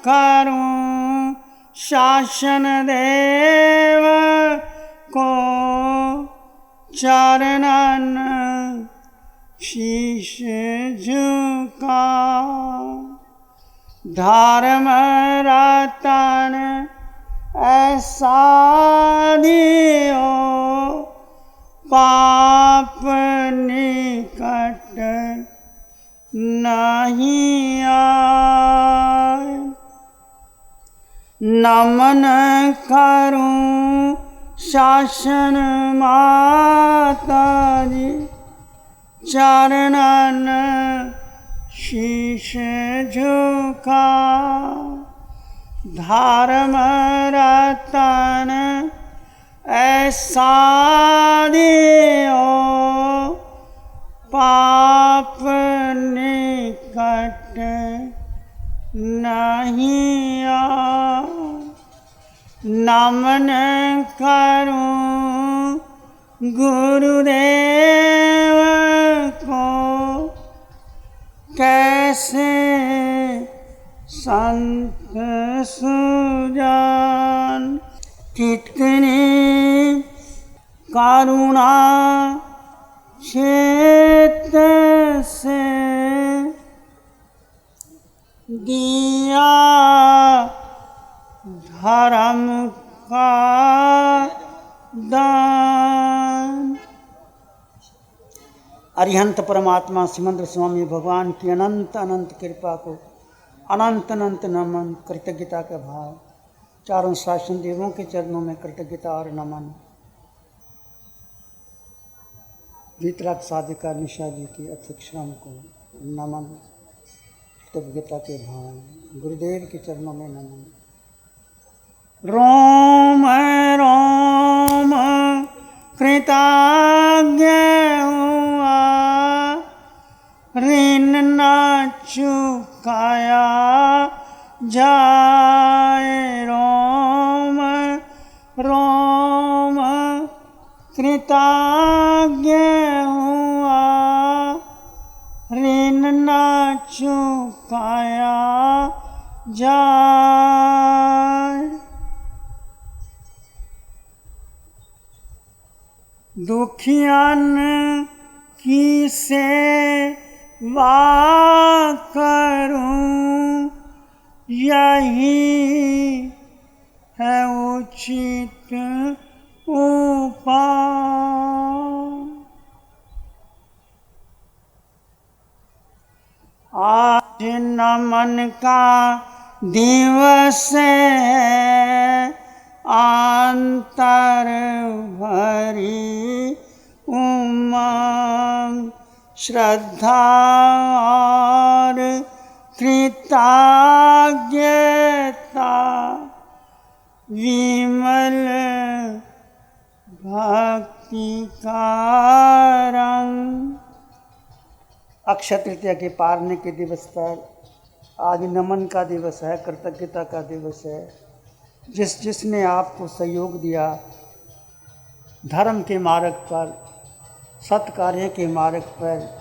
करूं शासन देव को, चरणन शीश झुका। धर्म रतन ऐसा दियो, पाप निकट नहीं आए। नमन करूं शासन माता जी, चरणन शीश झुका। धर्म रतन ऐसा दियो, पाप निकट नहीं आए। नमन करूं गुरुदेव को, कैसे संत सुजान। कितनी करुणा क्षेत्र से दिया धर्म का दान। अरिहंत परमात्मा सिमंद्र स्वामी भगवान की अनंत अनंत कृपा को अनंत अनंत नमन, कृतज्ञता का भाव। चारों शासन देवों के चरणों में कृतज्ञता और नमन। वीतराग साधिका निशा जी की अथक श्रम को नमन, कृतज्ञता के भाव। गुरुदेव के चरणों में नमन। रोम रोम कृतज्ञ हुआ, ऋण न चुकाया जाए। रोम रोम कृतज्ञ हुआ, ऋण न चुकाया जाए। दुखियान की सेवा करूं, यही है उचित उपाय। आज नमन का दिवस है, अंतर भरी उमंग, श्रद्धा और कृतज्ञता, विमल भक्ति का रंग। अक्षय तृतीया के पारने के दिवस पर आज नमन का दिवस है, कृतज्ञता का दिवस है। जिसने आपको सहयोग दिया धर्म के मार्ग पर, सत्कार्य के मार्ग पर,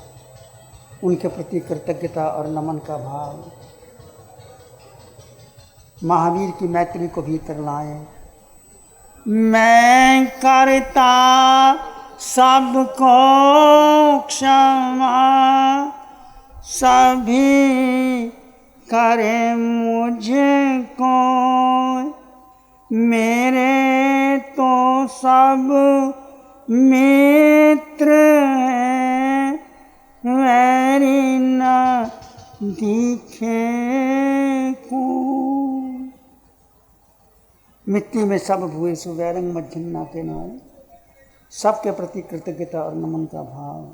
उनके प्रति कृतज्ञता और नमन का भाव। महावीर की मैत्री को भीतर लाएं। मैं करता सबको क्षमा, सभी करे मुझको, मेरे तो सब मित्र हैं, वैरी न दिखे को। मिट्टी में सब भुए सुवैरंग मज्जन्ना के नाम, सबके प्रति कृतज्ञता और नमन का भाव।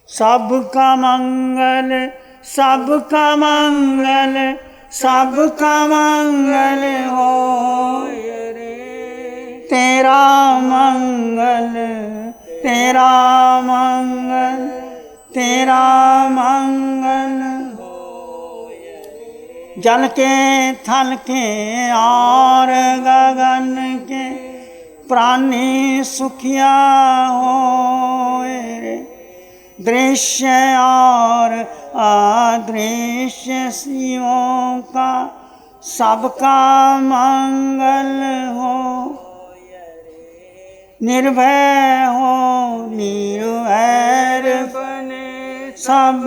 सबका मंगल, सबका मंगल, सबका मंगल हो, तेरा मंगल, तेरा मंगल, तेरा मंगल। जल के थल के और गगन के प्राणी सुखिया होए रे, दृश्य और अदृश्य शिवों का सबका मंगल हो। निर्भय हो निर्वैर बने सब,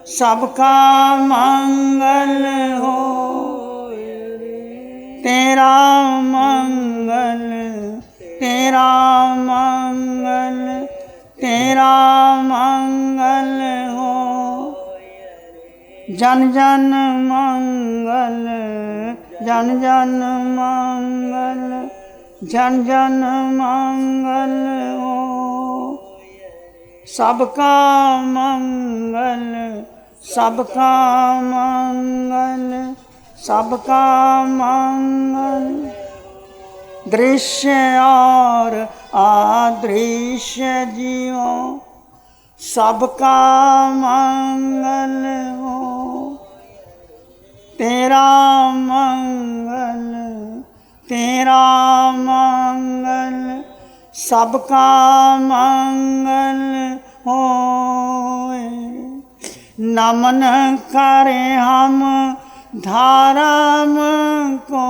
सबका मंगल हो। तेरा मंगल, तेरा मंगल, तेरा मंगल हो। जन जन मंगल, जन जन मंगल, जन जन मंगल हो। सबका मंगल, सबका मंगल, सबका मंगल। दृश्य और अदृश्य जीवों सबका मंगल हो। तेरा मंगल, तेरा मंगल, सबका मंगल हो। नमन करें हम धर्म को,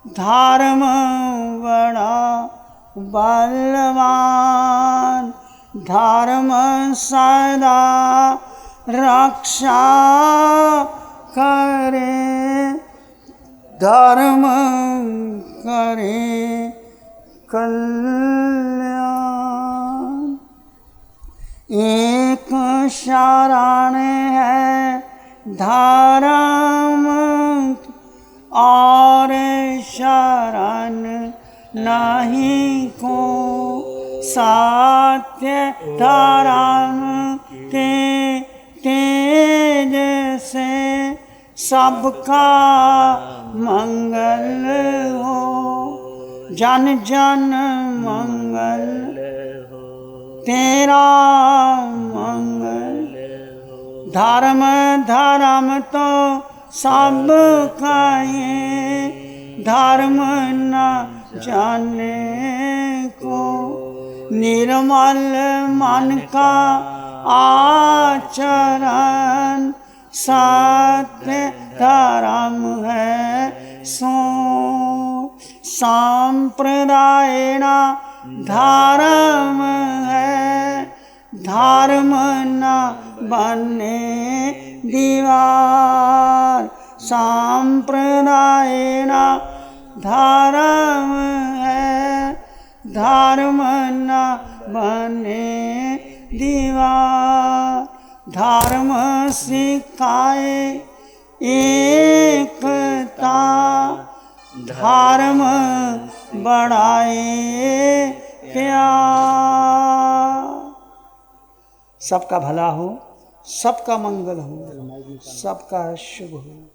धर्म बड़ा बलवान, धर्म सदा रक्षा करे, धर्म करे कल्याण। एक शरण है धर्म और शरण नहीं को, सत्य धर्म के तेज से सबका मंगल हो। जन जन मंगल, तेरा मंगल। धर्म धर्म तो सब कहे, धर्म न जाने को। निर्मल मन का आचरण सत्य धर्म है सो। सांप्रदायिक धर्म है, धर्म न बने दीवार। सांप्रदायिक धर्म है, धर्म न बने दीवार। धर्म सिखाए एकता, धर्म बढ़ाए प्यार। सबका भला हो, सबका मंगल हो, सबका शुभ हो।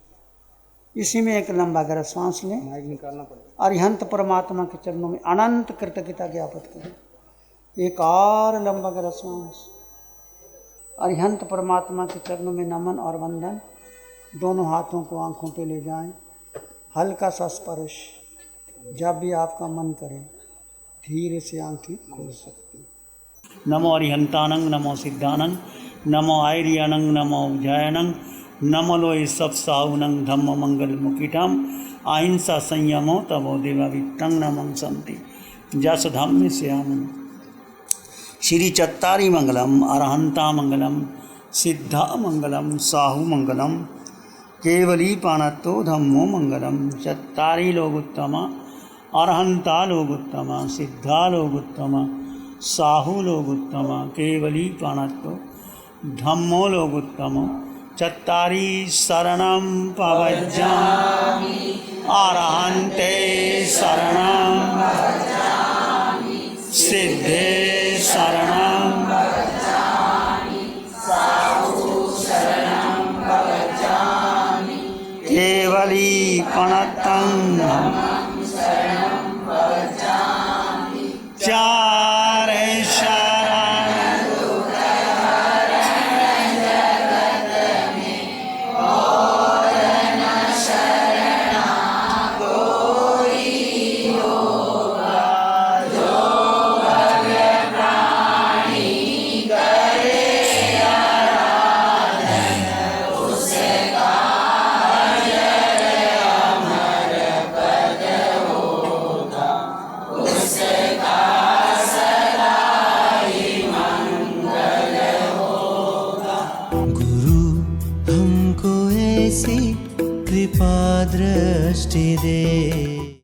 इसी में एक लंबा गहरा सांस लें, निकालना पड़ेगा। अरिहंत परमात्मा के चरणों में अनंत कृतज्ञता ज्ञापित करें। एक और लंबा गहरा सांस। अरिहंत परमात्मा के चरणों में नमन और वंदन। दोनों हाथों को आंखों पे ले जाएं। हल्का सा स्पर्श। जब भी आपका मन करे धीरे से आंखें खोल सकते। नमो अरिहंतानंग, नमो सिद्धानंग, नमो आयरियानंग, नमो उज्जायनंग, नमो लोय सब साउनंग धम्म मंगल मुकिटम। अहिंसा संयमो तमो देवावित्तं नमं संति जस धम्म श्याम। श्री चत्तारी मंगलम, अरहंता मंगलम, सिद्धा मंगलम साहु मंगलम केवली पाणत्तो धम्मो मंगलम। चत्तारी लोगोत्तम अरहंता लोगोत्तम सिद्धा लोगोत्तम साहु लोगोत्तम केवली पाणत्तो धम्मो लोगोत्तम। चत्तारी शरणं पवज्जामि अरहन्ते शरणं सिद्धे शरणं केवली पणतं चार शरण गुरु हमको ऐसी कृपा दृष्टि दे।